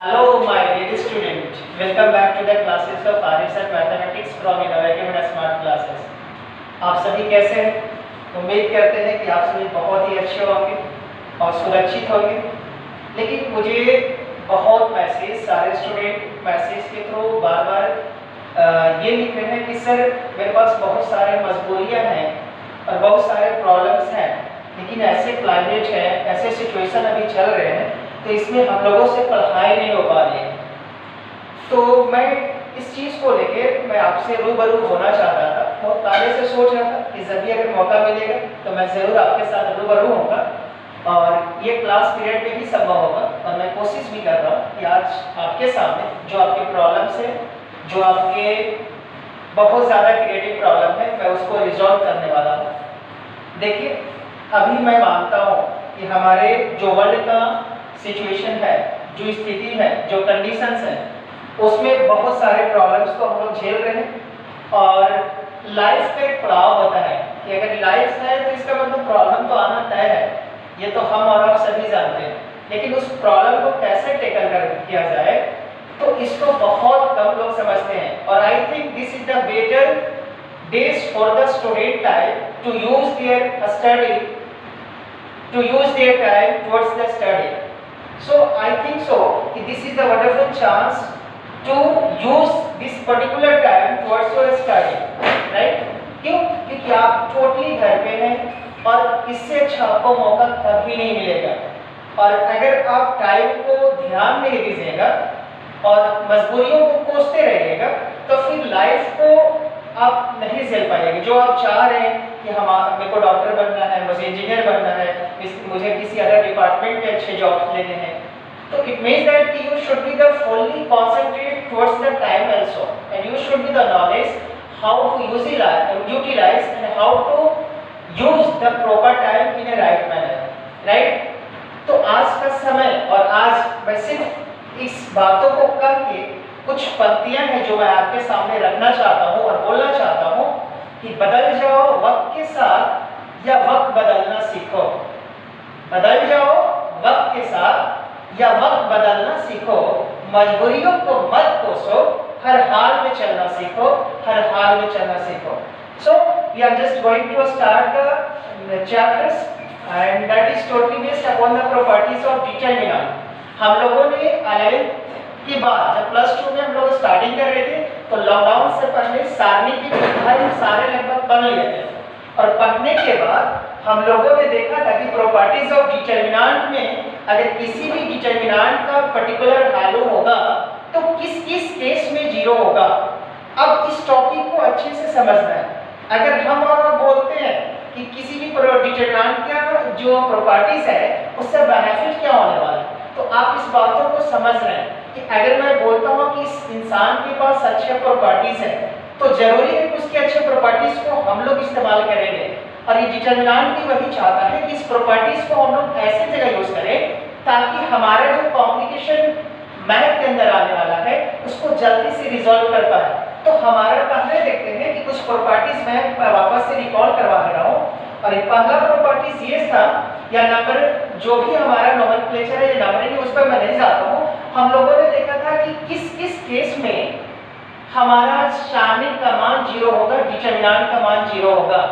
Hello, my dear student. Welcome back to the classes of RS and Mathematics from Innovative and Smart Classes. आप सभी कैसे हैं? उम्मीद करते हैं कि आप सभी बहुत ही अच्छे होंगे और सुरक्षित होंगे। लेकिन मुझे बहुत मैसेज सारे स्टूडेंट मैसेज के थ्रू बार-बार ये लिख रहे हैं कि सर मेरे पास बहुत सारे मजबूरियां हैं और बहुत सारे प्रॉब्लम्स हैं, लेकिन ऐसे क्लाइमेट है, ऐसे सिचुएशन अभी चल रहे हैं तो इसमें हम लोगों से पढ़ाई नहीं हो पा रही है। तो मैं इस चीज़ को लेकर मैं आपसे रूबरू होना चाहता था, बहुत पहले से सोच रहा था कि जब भी अगर मौका मिलेगा तो मैं ज़रूर आपके साथ रूबरू होऊंगा और ये क्लास पीरियड में ही संभव होगा। और मैं कोशिश भी कर रहा हूँ कि आज आपके सामने जो आपके प्रॉब्लम्स हैं, जो आपके बहुत ज़्यादा क्रिएटिव प्रॉब्लम है, मैं उसको रिजॉल्व करने वाला हूँ। देखिए, अभी मैं मानता हूँ कि हमारे जो वर्ल्ड का सिचुएशन है, जो स्थिति है, जो कंडीशंस हैं, उसमें बहुत सारे प्रॉब्लम्स को हम लोग झेल रहे हैं। और लाइफ का एक पड़ाव होता है कि अगर लाइफ है तो इसका मतलब प्रॉब्लम तो आना तय है, ये तो हम और आप सभी जानते हैं। लेकिन उस प्रॉब्लम को कैसे टेकल कर किया जाए तो इसको बहुत कम लोग समझते हैं। और I think this is the better days for the student time to use their study, to use their time towards the study. So I think so this is the wonderful chance to use this particular time towards your study, right? क्यों? क्योंकि आप totally घर पे हैं और इससे अच्छा आपको मौका कभी नहीं मिलेगा। और अगर आप टाइम को ध्यान नहीं दीजिएगा और मजबूरियों को कोसते रहिएगा तो फिर लाइफ को आप नहीं झेल पाएंगे। जो आप चाह रहे हैं कि मेरे को डॉक्टर बनना है, मुझे इंजीनियर बनना है, मुझे किसी अदर डिपार्टमेंट में अच्छे जॉब्स लेने हैं, तो it means that you should be the fully concentrate towards the time also and you should be the knowledge how to utilize and how to use the proper time in a right manner, right? तो आज का समय और आज मैं सिर्फ इस बातों को करके कुछ पंक्तियां हैं जो मैं आपके सामने रखना चाहता हूं और बोलना चाहता हूं कि बदल जाओ वक्त के साथ या वक्त बदलना सीखो। बदल जाओ वक्त के साथ या वक्त बदलना सीखो। मजबूरियों को मत कोसो, हर हाल में चलना सीखो, हर हाल में चलना सीखो। So we are just going to start the chapters and that is totally based upon the properties of determinant। हम लोगों ने 11th के बाद जब +2 में हम लोग स्टार्टिंग कर रहे थे तो लॉकडाउन से पहले सारणी की हम सारे लगभग पढ़ लिए थे। और पढ़ने के बाद हम लोगों ने देखा था कि प्रॉपर्टीज ऑफ डिटरमिनेंट में अगर किसी भी डिटरमिनेंट का पर्टिकुलर वैल्यू होगा तो किस किस केस में 0 होगा। अब इस टॉपिक को अच्छे से समझना है। अगर हम और बोलते हैं कि किसी भी डिटरमिनेंट का जो प्रॉपर्टीज है उससे बेनिफिट क्या होने वाला है, तो आप इस बातों को समझ रहे हैं कि अगर मैं बोलता हूँ कि इस इंसान के पास अच्छे प्रॉपर्टीज हैं तो जरूरी है कि उसके अच्छे प्रॉपर्टीज को हम लोग इस्तेमाल करेंगे। और ये डिटरमिनेंट भी वही चाहता है कि इस प्रॉपर्टीज को हम लोग ऐसे जगह यूज करें ताकि हमारा जो कॉम्प्लिकेशन मैथ के अंदर आने वाला है उसको जल्दी से रिजॉल्व कर पाए। तो हमारा पहले देखते हैं कि कुछ प्रॉपर्टीज मैं वापस से रिकॉल करवा दे रहा हूँ। और पहला प्रॉपर्टीज ये था या नंबर जो भी हमारा नोमेनक्लेचर है या नंबरिंग उस पर मैं नहीं जाता हूँ। हम लोगों ने देखा था कि किस किस केस में हमारा शामिल का मान 0 होगा, डिटरमिनेंट का मान 0 होगा।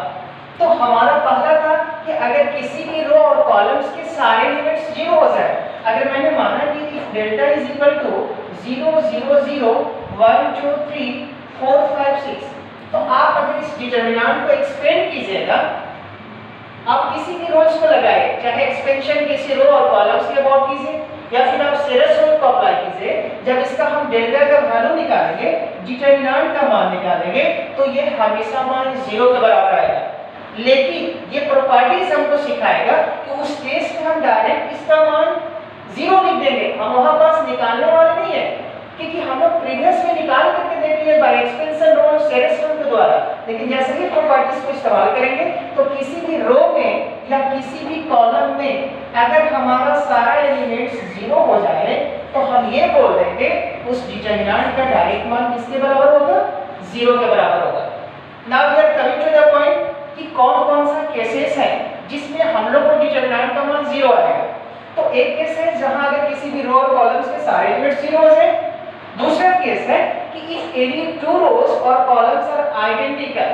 तो हमारा पहला था कि अगर किसी भी रो और कॉलम्स के सारे एलिमेंट्स 0 हो जाए। अगर मैंने माना कि if delta is equal to 0 0 0 1 2 3 4 5 6, तो आप अगर इस डिटरमिनेंट को एक्सपेंड कीजिएगा, आप किसी भी रोज को लगाए, चाहे एक्सपेंशन किसी रो और कॉलम्स के अबाउट कीजिए या फिर आप सेरस रूल को अप्लाई कीजिए। जब इसका हम डेल्टा का वैल्यू निकालेंगे, डिटरमिनेंट का मान निकालेंगे, तो ये हमेशा मान 0 के बराबर आएगा। लेकिन ये प्रॉपर्टीज हमको सिखाएगा कि उस केस में हम डायरेक्ट इसका मान 0 लिख देंगे, हम वहां पास निकालने वाले नहीं है, क्योंकि हम लोग प्रीवियस में निकाल करके देख लिए बाय एक्सपेंशन रूल, सेरस रूल के द्वारा। लेकिन जैसे ही प्रॉपर्टीज को इस्तेमाल करेंगे तो किसी भी रो में या किसी भी कॉलम में अगर हमारा सारा एलिमेंट्स 0 हो जाए तो हम ये बोल देंगे उस डिटरमिनेंट का डायरेक्ट मान किसके बराबर होगा? 0 के बराबर होगा। Now we are coming to the point कि कौन कौन सा केसेस है जिसमें हम लोग को डिटरमिनेंट का मान 0 आएगा। तो एक केस है जहां अगर किसी भी रो और कॉलम्स के सारे एलिमेंट्स 0 हो जाए। दूसरा केस है कि इफ एनी टू रोज और कॉलम्स आर आइडेंटिकल,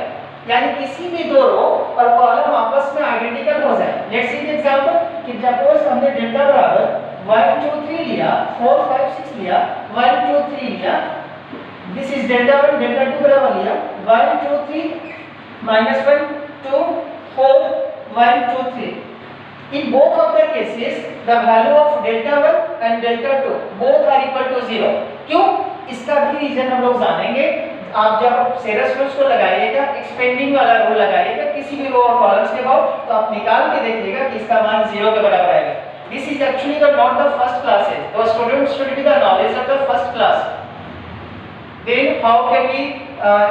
यानी किसी भी दो रो और कॉलम आपस में आइडेंटिकल हो जाए। लेट्स सी द एग्जांपल कि सपोज हमने डेल्टा बराबर 1 2 3 लिया, 4 5 6 लिया, 1 2 3 लिया, दिस इज डेल्टा 1 डेल्टा 2 बराबर लिया 1 2 3 -1 2 4 1 2 3। In both of the cases, the value of delta 1 and delta 2 both are equal to 0. क्यों? इसका भी रीजन हम लोग जानेंगे। आप जब सेरस रूल्स को लगाइएगा, एक्सपेंडिंग वाला रूल लगाइएगा किसी भी रो और कॉलम्स के बाद, तो आप निकाल के देखिएगा कि इसका मान 0 के बराबर आएगा। This is actually not the first classes. The students should be the knowledge of the first class. Then how can we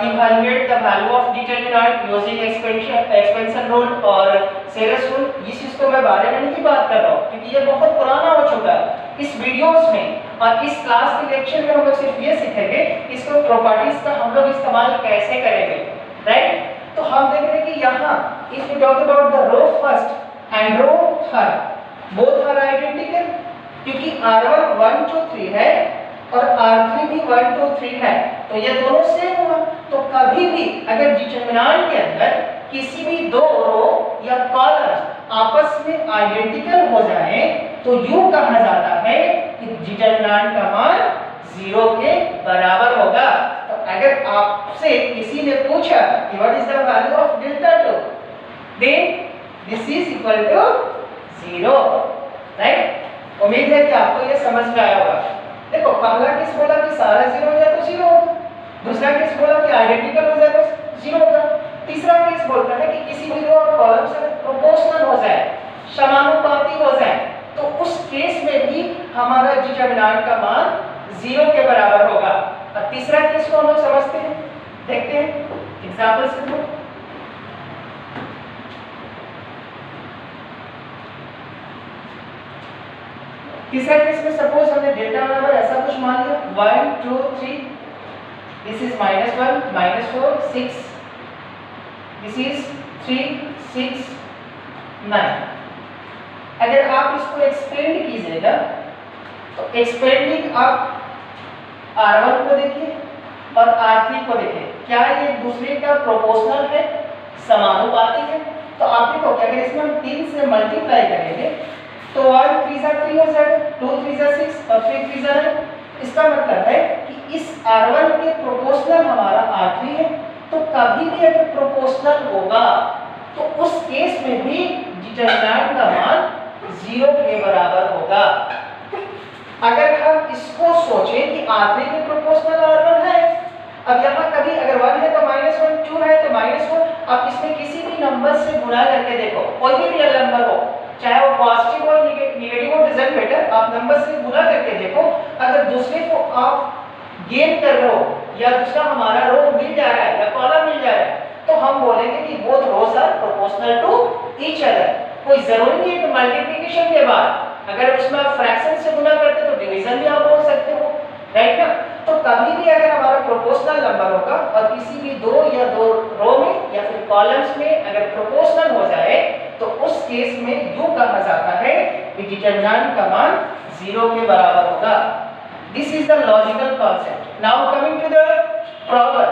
evaluate the value of determinant using expansion rule और सेरस रूल? इस चीज को मैं बारे में नहीं बात कर रहा हूँ क्योंकि ये बहुत पुराना हो चुका है। इस वीडियोस में और इस क्लास के लेक्चर में हम लोग सिर्फ ये सीखेंगे इसको प्रॉपर्टीज का हम लोग इस्तेमाल कैसे करेंगे, राइट? तो हम देख रहे हैं कि यहाँ if you talk about the row first and row third both are identical, क्योंकि R1 1 2 3 है और R3 भी 1 2 3 है, तो ये दोनों सेम हुआ। तो कभी भी अगर डिटरमिनेंट के अंदर किसी भी दो रो या कॉलम आपस में आइडेंटिकल हो जाए तो यूं कहा जाता है कि डिटरमिनेंट का मान 0 के बराबर होगा। तो अगर आपसे किसी ने पूछा कि what is the value of delta 2, then this is equal to 0, right? उम्मीद है कि आपको ये समझ में आया होगा। देखो पहला केस बोला कि सारा 0 हो जाए तो 0 होगा, दूसरा केस बोला कि आइडेंटिकल हो जाए तो 0 होगा, तीसरा केस बोलता है कि किसी भी रो और कॉलम से प्रोपोर्शनल हो जाए, समानुपाती हो जाए, तो उस केस में भी हमारा डिटरमिनेंट का मान 0 के बराबर होगा। अब तीसरा केस को हम लोग समझते हैं, देखते हैं एग्जांपल से। तीसरा केस में सपोज हमने डेल्टा बराबर ऐसा कुछ मान लिया 1 2 3, दिस इज -1 -4 6, दिस इज 3 6 9। अगर आप इसको एक्सपेंड कीजिएगा तो एक्सपेंडिंग आप R1 को देखिए और R3 को देखिए, क्या ये एक दूसरे का प्रोपोर्शनल है, समानुपाती है? तो आप देखो कि अगर इसमें हम 3 से मल्टीप्लाई करेंगे तो 1 3 3 हो जाएगा, 2 3 6 और 3 3 9। इसका मतलब है कि इस R1 के प्रोपोर्शनल हमारा R3 है, तो कभी भी अगर प्रोपोर्शनल होगा तो उस केस में भी डिटरमिनेंट का मान 0 के बराबर होगा। अगर हम इसको सोचें कि R3 के प्रोपोर्शनल R1 है, अब यहाँ कभी अगर 1 है तो -1, 2 है तो -1, आप इसमें किसी भी नंबर से गुणा करके देखो, कोई भी रियल नंबर हो, चाहे वो पॉजिटिव हो नेगेटिव हो, डजंट मैटर, आप नंबर से गुणा करके देखो। अगर दूसरे को आप गेन कर रहे हो या दूसरा हमारा रो मिल जा रहा है या कॉलम मिल जा रहा है, तो हम बोलेंगे कि both rows are proportional to each other. कोई जरूरी नहीं है कि मल्टीप्लिकेशन के बाद अगर उसमें आप फ्रैक्शन से गुणा करते तो डिवीजन भी आप बोल सकते हो, राइट ना? तो कभी भी अगर हमारा प्रोपोर्शनल नंबर होगा और किसी भी दो या दो रो में या फिर कॉलम्स में अगर प्रोपोर्शनल हो जाए तो उस केस में यूं कहा जाता है कि डिटरमिनेंट का मान 0 के बराबर होगा। This is the logical concept. Now coming to the problem.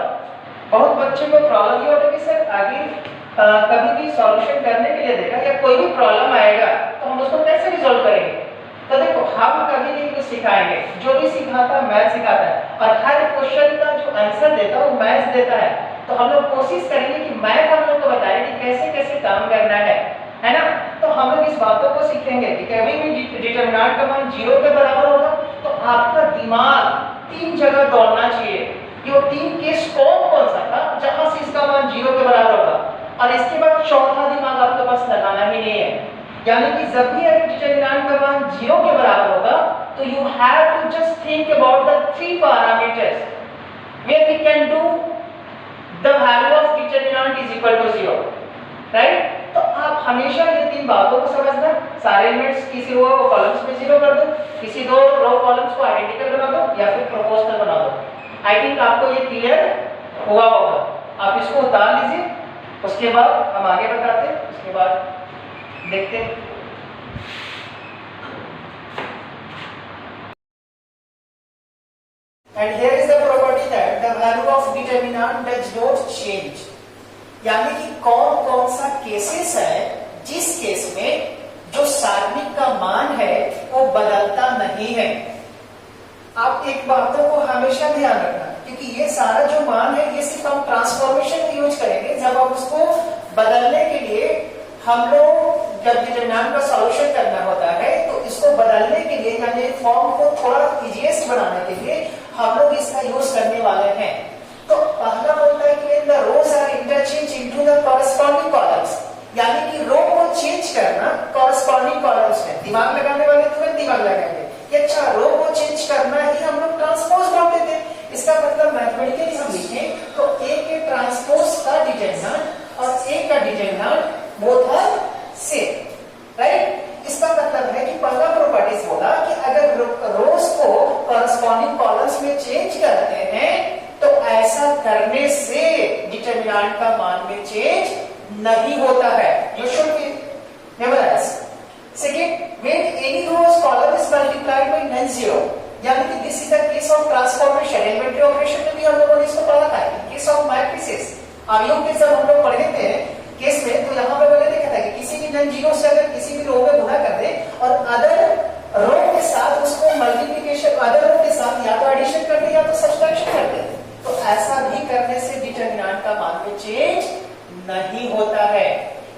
बहुत बच्चे को प्रॉब्लम ये होता है कि सर आगे कभी भी सॉल्यूशन करने के लिए देगा या कोई भी प्रॉब्लम आएगा तो हम उसको कैसे रिजॉल्व करेंगे? तो देखो हम कभी नहीं कुछ सिखाएंगे, जो भी सिखाता है मैथ सिखाता है और हर क्वेश्चन का जो आंसर देता है वो मैथ देता है। तो हम लोग कोशिश करेंगे कि मैथ हम लोग को बताए कि कैसे कैसे काम करना है ना? तो हम लोग इस बातों को सीखेंगे कि कभी भी डिटरमिनेंट का मान 0 के बराबर होगा तो आपका दिमाग 3 जगह दौड़ना चाहिए कि वो 3 केस कौन सा था जहां से इसका मान 0 के बराबर होगा, और इसके बाद चौथा दिमाग आपके पास लगाना ही नहीं है। यानी कि जब भी अगर डिटरमिनेंट का मान 0 के बराबर होगा तो you have to just think about the 3 parameters where we can do the value of determinant is equal to 0, right? तो आप हमेशा ये 3 बातों को समझना। सारे एलिमेंट्स किसी रो और कॉलम्स में 0 कर दो, किसी दो रो कॉलम्स को आइडेंटिकल बना दो या फिर प्रोपोर्शनल बना दो। आई थिंक आपको ये क्लियर हुआ होगा। आप इसको उतार लीजिए, उसके बाद हम आगे बताते हैं, उसके बाद देखते हैं। and here is the property that the value of determinant does not change. यानी कि कौन कौन सा केसेस है जिस केस में जो सारणिक का मान है वो बदलता नहीं है। आप एक बातों को हमेशा ध्यान रखना, क्योंकि ये सारा जो मान है ये सिर्फ हम ट्रांसफॉर्मेशन यूज करेंगे। जब आप उसको बदलने के लिए हम लोग जब डिटरमिनेंट का सॉल्यूशन करना होता है तो इसको बदलने के लिए यानी फॉर्म को थोड़ा इजीएस्ट बनाने के लिए हम लोग इसका यूज करने वाले हैं। तो पहला बोलता है कि the rows are interchange into the corresponding columns, यानी कि रो को चेंज करना कॉरेस्पॉन्डिंग कॉलम्स में। दिमाग लगाने वाले तुरंत दिमाग लगाएंगे कि अच्छा रो को चेंज करना ही हम लोग ट्रांसपोज बोलते थे। इसका मतलब मैथमेटिकली हम लिखें तो ए के ट्रांसपोज का डिटरमिनेंट और ए का determinant both are same, right. इसका मतलब है कि पहला प्रॉपर्टीज बोला कि अगर रोज को कॉरेस्पॉन्डिंग कॉलम्स में चेंज करते हैं तो ऐसा करने से डिटरमिनेंट का मान में चेंज नहीं होता है। You should be memorize. Second, when any rows column is multiplied by non-zero, यानी कि this is the case of transformation. Elementary operation में भी हम लोगों ने इसको पढ़ा था। केस ऑफ मैट्रिसेस अवयव के जब हम लोग पढ़े थे केस में, तो यहाँ पे मैंने देखा था कि किसी भी नॉन जीरो से अगर किसी भी रो में गुणा कर दे और अदर रो के साथ उसको मल्टीप्लिकेशन अदर रो के साथ या तो एडिशन कर दे या तो सब्ट्रैक्शन कर दे, तो ऐसा भी करने से डिटरमिनेंट का मान में चेंज नहीं होता है।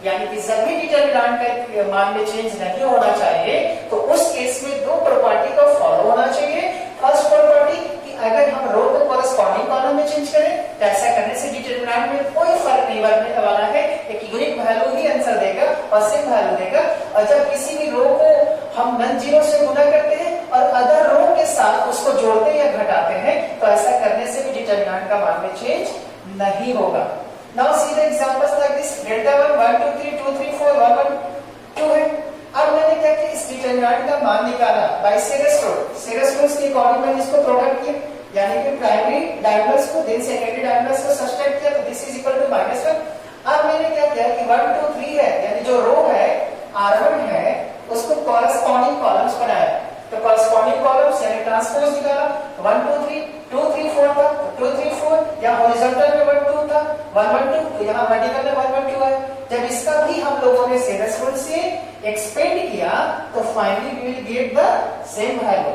यानी कि जब भी डिटरमिनेंट का मान में चेंज नहीं होना चाहिए तो उस केस में दो प्रॉपर्टी का फॉलो होना चाहिए। फर्स्ट प्रॉपर्टी कि अगर हम रो को कॉरेस्पॉन्डिंग कॉलम में चेंज करें तो ऐसा करने से डिटरमिनेंट में कोई फर्क नहीं पड़ने वाला है, एक यूनिक वैल्यू ही आंसर देगा और सेम वैल्यू देगा। और जब किसी भी रो को हम नॉन जीरो से गुणा करते हैं और अदर रो के साथ उसको जोड़ते या घटाते हैं तो ऐसा करने से भी डिटरमिनेंट का मान में चेंज नहीं होगा। Now see the examples like this, delta 1 1 2 3 2 3 4 1 1 2 है। अब मैंने क्या किया, इस डिटरमिनेंट का मान निकाला by Sarrus rule. Sarrus rule के अकॉर्डिंग मैंने इसको प्रोडक्ट किया, यानी कि प्राइमरी डायगोनल्स को देन सेकेंडरी डायगोनल्स को सब्ट्रैक्ट किया तो दिस इज इक्वल टू -1। अब मैंने क्या किया कि 1 2 3 है, यानी जो रो है R1 है उसको कॉरेस्पॉन्डिंग कॉलम्स बनाया। तो कॉरेस्पॉन्डिंग कॉलम्स यानी ट्रांसपोज निकाला। 1 2 3 2 3 4 था, 2 3 4 या हॉरिजॉन्टल में 1 2 था 1 1 2, तो यहाँ वर्टिकल में 1 1 2 है। जब इसका भी हम लोगों ने सेरेस रूल से एक्सपेंड किया तो finally we will get the same value.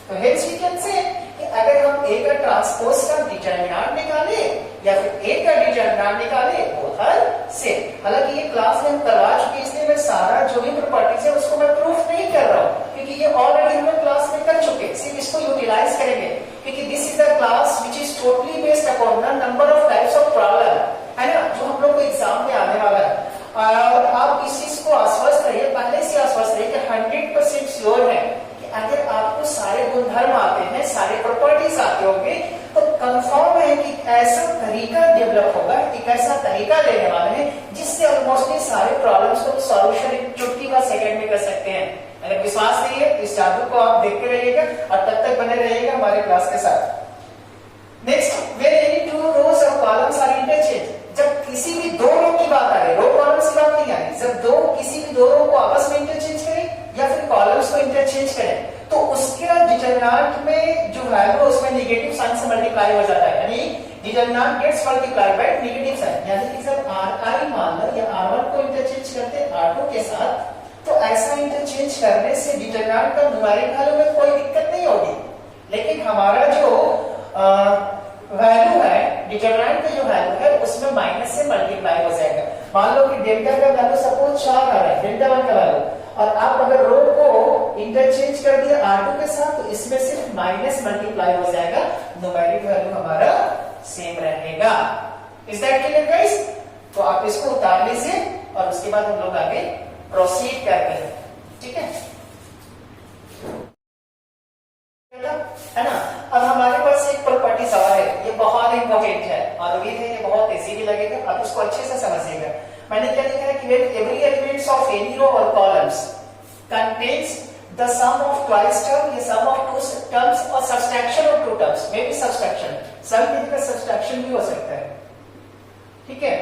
तो हेंस वी कैन से कि अगर हम ए का ट्रांसपोज का डिटरमिनेंट निकाले या फिर ए का डिटरमिनेंट निकाले बोथ आर सेम। हालांकि ये क्लास में हम करवा चुके इसलिए मैं सारा जो भी प्रॉपर्टीज है उसको मैं प्रूफ नहीं कर रहा हूँ, क्योंकि ये ऑलरेडी हम क्लास में कर चुके, सिर्फ इसको यूटिलाइज करेंगे क्योंकि this is the class which is totally based upon the number of types of problem, है ना, जो हम लोग को एग्जाम में आने वाला है। और आप इस चीज को आश्वस्त रहिए, पहले से आश्वस्त रहिए कि 100% श्योर है कि अगर आपको सारे गुणधर्म आते हैं, सारे प्रॉपर्टीज आते होंगे तो कंफर्म है कि ऐसा तरीका डेवलप होगा, एक ऐसा तरीका लेने वाले हैं जिससे ऑलमोस्ट सारे प्रॉब्लम्स को सॉल्यूशन एक चुटकी का सेकंड में कर सकते हैं। अगर विश्वास नहीं है इस जादू को आप देखते रहिएगा और तब तक बने रहिएगा हमारे क्लास के साथ। Next, when any two rows और कॉलम्स आर इंटरचेंज, जब किसी भी दो रो की बात आ रही, रो कॉलम्स की बात नहीं आ रही, जब किसी भी दो रो को आपस में इंटरचेंज करें या फिर कॉलम्स को इंटरचेंज करें तो उसके डिटरमिनेंट में जो वैल्यू उसमें नेगेटिव साइन से मल्टीप्लाई हो जाता है, यानी determinant gets multiplied by negative sign. यानी कि जब Ri मान लो या R1 को इंटरचेंज करते हैं R2 के साथ तो ऐसा इंटरचेंज करने से डिटरमिनेंट का न्यूमेरिक वैल्यू में कोई दिक्कत नहीं होगी, लेकिन हमारा जो वैल्यू है डिटरमिनेंट का जो वैल्यू है उसमें माइनस से मल्टीप्लाई हो जाएगा। मान लो कि डेल्टा का वैल्यू सपोज 4 आ रहा है, डेल्टा 1 का वैल्यू, और आप अगर रो को इंटरचेंज कर दिया R2 के साथ तो इसमें सिर्फ माइनस मल्टीप्लाई हो जाएगा, न्यूमेरिक वैल्यू हमारा सेम रहेगा। Is that clear guys? तो आप इसको उतार लीजिए और उसके बाद हम लोग आगे प्रोसीड करते हैं, ठीक है ना। अब हमारे पास एक प्रॉपर्टीज और है, ये बहुत इंपॉर्टेंट है और उम्मीद है ये बहुत इजी भी लगेगा, आप इसको अच्छे से समझिएगा। मैंने क्या लिखा है कि when every elements of any row or columns contains the sum of twice term, ये sum of two terms और subtraction of two terms, may be subtraction, सम की जगह subtraction भी हो सकता है, ठीक है।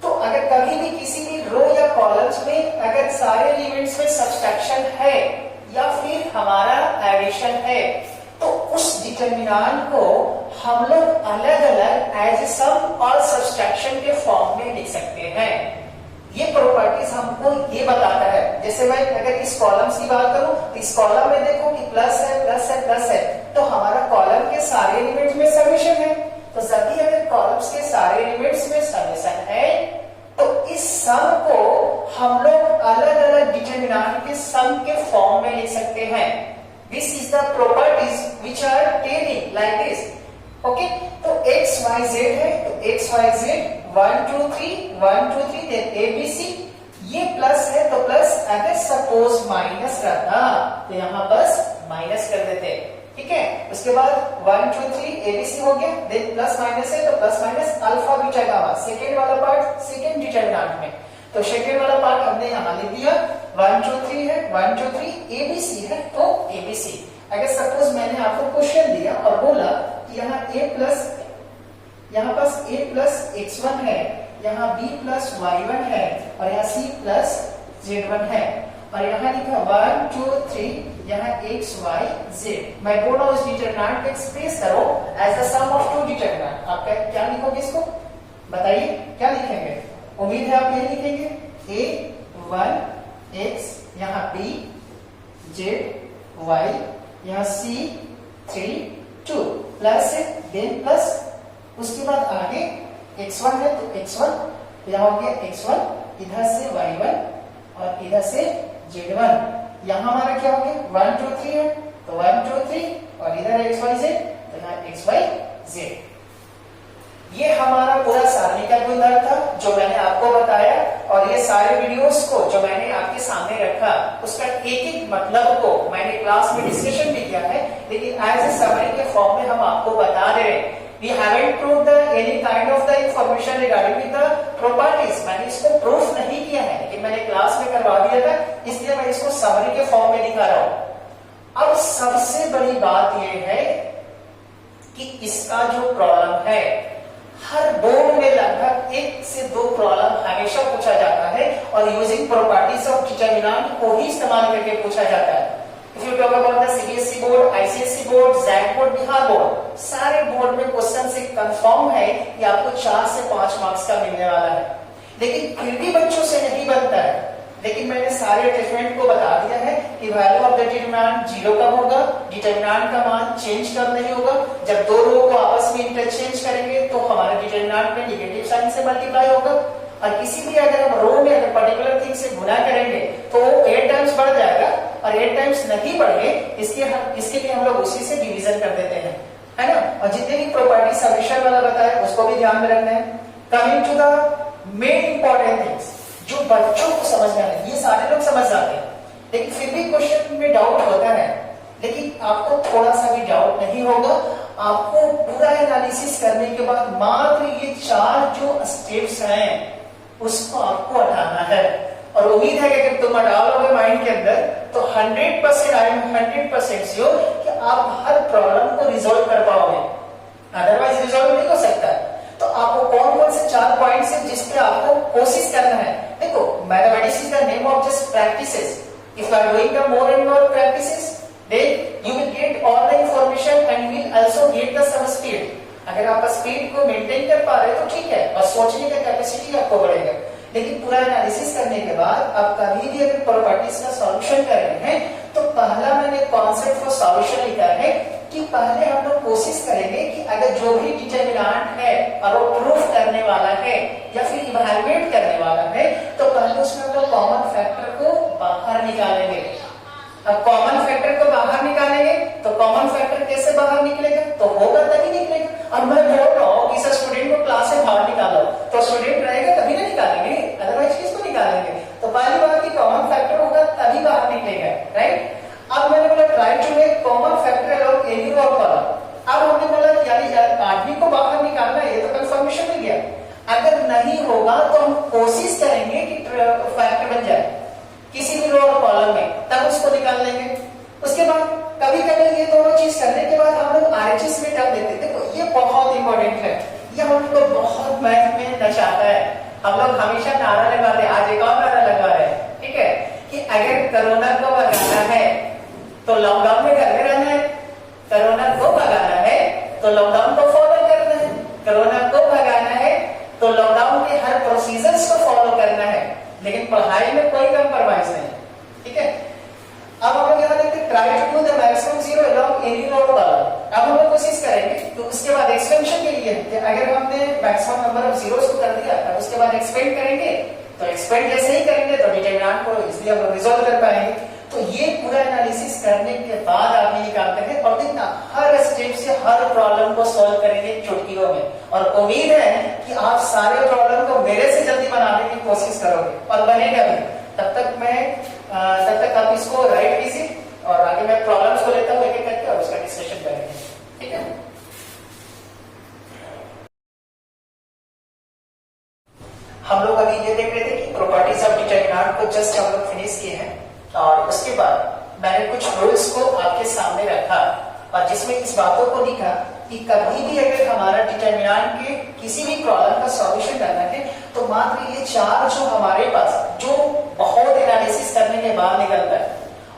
तो अगर कभी भी किसी भी रो या कॉलम्स में अगर सारे एलिमेंट्स में सब्सट्रैक्शन है या फिर हमारा एडिशन है उस डिटरमिनेंट को हम लोग अलग अलग एज ए सम और सब्सट्रैक्शन के फॉर्म में लिख सकते हैं। ये प्रॉपर्टीज हमको ये बताता है। जैसे मैं अगर इस कॉलम्स की बात करूं तो इस कॉलम में देखो कि प्लस है प्लस है प्लस है, तो हमारा कॉलम के सारे एलिमेंट्स में समेशन है। तो सभी अगर कॉलम्स के सारे एलिमेंट्स में समेशन है तो इस सम को हम लोग अलग अलग डिटरमिनेंट के सम के फॉर्म में लिख सकते हैं। This is the properties which are telling like this. Okay, तो x y z है तो x y z 1 2 3 1 2 3 then a b c। ये प्लस है तो प्लस, अगर सपोज माइनस रहता तो यहां बस माइनस कर देते, ठीक है। उसके बाद 1 2 3 ABC हो गया, देन प्लस माइनस है तो plus minus alpha beta gamma, second वाला पार्ट सेकेंड डिटरमिनेंट में। तो सेकेंड वाला पार्ट हमने यहां लिख दिया 1 2 3 है 1 2 3 ABC है तो ABC। अगर सपोज मैंने आपको क्वेश्चन दिया और बोला कि यहाँ यहाँ पास a प्लस x1 है, यहाँ b प्लस y1 है और यहाँ c प्लस z1 है और यहाँ लिखा 1 2 3 यहाँ x y z। मैं बोल रहा हूँ इस डिटरमिनेंट को एक्सप्रेस करो as the sum of two determinant. आप क्या लिखोगे इसको बताइए, क्या लिखेंगे? उम्मीद है आप यही लिखेंगे a1 x, यहाँ b z y, यहाँ c 3 2 प्लस है देन प्लस, उसके बाद आगे x1 है तो x1, यहाँ हो गया x1, इधर से y1 और इधर से z1। यहाँ हमारा क्या हो गया 1 2 3 है तो 1 2 3 और इधर x y z तो यहाँ x y z। ये हमारा पूरा सारणी का गुणधर्म था जो मैंने आपको बताया, और ये सारे वीडियोस को जो मैंने आपके सामने रखा उसका एक एक मतलब को मैंने क्लास में डिस्कशन भी किया है, लेकिन एज ए समरी के फॉर्म में हम आपको बता दे रहे हैं। We haven't proved any kind of the information regarding with the properties। मैंने इसको प्रूफ नहीं किया है, लेकिन मैंने क्लास में करवा दिया था, इसलिए मैं इसको समरी के फॉर्म में दिखा रहा हूं। अब सबसे बड़ी बात यह है कि इसका जो प्रॉब्लम है, हर बोर्ड में लगभग 1 से 2 प्रॉब्लम हमेशा पूछा जाता है और यूजिंग प्रॉपर्टीज ऑफ डिटरमिनेंट को ही इस्तेमाल करके पूछा जाता है। If you talk about the CBSE board, ICSE board, JAG board, Bihar board, सारे बोर्ड में क्वेश्चन से कंफर्म है कि आपको 4 से 5 मार्क्स का मिलने वाला है, लेकिन फिर भी बच्चों से नहीं बनता है। लेकिन मैंने सारे अटैचमेंट को बता दिया है कि वैल्यू ऑफ द डिटरमिनेंट 0 कब होगा, डिटरमिनेंट का मान चेंज कब नहीं होगा, जब दो रो को आपस में इंटरचेंज करेंगे तो हमारे डिटरमिनेंट में नेगेटिव साइन से मल्टीप्लाई होगा, और किसी भी अगर हम रो में अगर पर्टिकुलर थिंग से गुना करेंगे तो 8 टाइम्स बढ़ जाएगा, और 8 टाइम्स नहीं बढ़े इसके लिए हम लोग उसी से डिवीजन कर देते हैं, है ना। और जितने भी प्रॉपर्टी समेशन वाला बताया उसको भी ध्यान में रखना है। Coming to the main important things जो बच्चों को समझना है, ये सारे लोग समझ जाते हैं, लेकिन फिर भी क्वेश्चन में डाउट होता है, लेकिन आपको थोड़ा सा भी डाउट नहीं होगा। आपको पूरा एनालिसिस करने के बाद मात्र ये 4 जो स्टेप्स हैं उसको आपको हटाना है, और उम्मीद है कि अगर तुम डालोगे माइंड के अंदर तो 100% आई एम 100% श्योर कि आप हर प्रॉब्लम को रिजॉल्व कर पाओगे, अदरवाइज रिजॉल्व नहीं हो सकता। तो आपको कौन कौन से 4 पॉइंट्स हैं जिस पे आपको कोशिश करना है। देखो, mathematics is the name of just practices. If you are doing the more and more practices then you will get all the information and will also get the some speed. अगर आप स्पीड को maintain कर पा रहे हो तो ठीक है, और सोचने का कैपेसिटी आपको बढ़ेगा, लेकिन पूरा एनालिसिस करने के बाद आप कभी भी अगर प्रॉपर्टीज का सॉल्यूशन कर रहे हैं तो पहला मैंने कॉन्सेप्ट फॉर सॉल्यूशन लिखा है कि पहले हम लोग कोशिश करेंगे कि अगर जो भी डिटरमिनेंट है और वो प्रूफ करने वाला है या फिर इवैल्यूएट करने वाला है तो पहले उसमें हम लोग कॉमन फैक्टर को बाहर निकालेंगे। अब कॉमन फैक्टर को बाहर निकालेंगे तो कॉमन फैक्टर कैसे बाहर निकलेगा, तो होगा तभी निकलेगा। और मैं बोल रहा हूँ कि स्टूडेंट को क्लास से बाहर निकालो तो स्टूडेंट रहेगा तभी ना निकालेंगे, अदरवाइज किसको निकालेंगे। तो पहली बात की कॉमन फैक्टर होगा तभी बाहर निकलेगा, राइट। अब मैंने बोला try to make common factor along any row of column. अब हमने बोला कि यार आदमी को बाहर निकालना है, ये तो कंफर्मेशन मिल गया। अगर नहीं होगा तो हम कोशिश करेंगे कि फैक्टर बन जाए किसी भी रो और कॉलम में, तब उसको निकाल लेंगे। उसके बाद कभी कभी ये दोनों चीज करने के बाद हम लोग RHS में टर्म देते हैं। देखो ये बहुत इंपॉर्टेंट है, ये हम लोग बहुत मैथ में दर्शाता है। हम लोग हमेशा नारा लगाते हैं, आज एक और नारा लगा रहे हैं, ठीक है, कि अगर कोरोना को भगाना है तो लॉकडाउन में घर में रहना है, कोरोना को तो लॉकडाउन को फॉलो करना है, कोरोना को भगाना है, तो लॉकडाउन के हर प्रोसीजर्स को फॉलो करना है, लेकिन पढ़ाई में कोई कंप्रोमाइज नहीं। ठीक है, अब हम लोग यहाँ देखते हैं try to do the maximum zero along any row column. अब हम लोग कोशिश करेंगे, तो उसके बाद एक्सपेंशन के लिए कि अगर हमने मैक्सिमम नंबर ऑफ जीरोस को कर दिया तो उसके बाद एक्सपेंड करेंगे, तो एक्सपेंड जैसे ही करेंगे तो डिटरमिनेंट को इसलिए हम लोग रिजॉल्व कर पाएंगे। तो ये पूरा एनालिसिस करने के बाद आप ये निकालते हैं और देखना हर स्टेप से हर प्रॉब्लम को सॉल्व करेंगे चुटकियों में, और उम्मीद है कि आप सारे प्रॉब्लम को मेरे से जल्दी बनाने की कोशिश करोगे और बनेगा भी। तब तक आप इसको राइट कीजिए और आगे मैं प्रॉब्लम्स को लेता हूँ एक एक करके और उसका डिस्कशन करेंगे। ठीक है, हम लोग अभी ये देख रहे थे कि प्रॉपर्टीज ऑफ डिटरमिनेंट को जस्ट हम लोग फिनिश किए हैं, और उसके बाद मैंने कुछ रूल्स को आपके सामने रखा और जिसमें इस बातों को लिखा कि कभी भी अगर हमारा डिटरमिनेंट के किसी भी प्रॉब्लम का सॉल्यूशन करना है तो मात्र ये चार जो हमारे पास जो बहुत एनालिसिस करने के बाद निकलता है,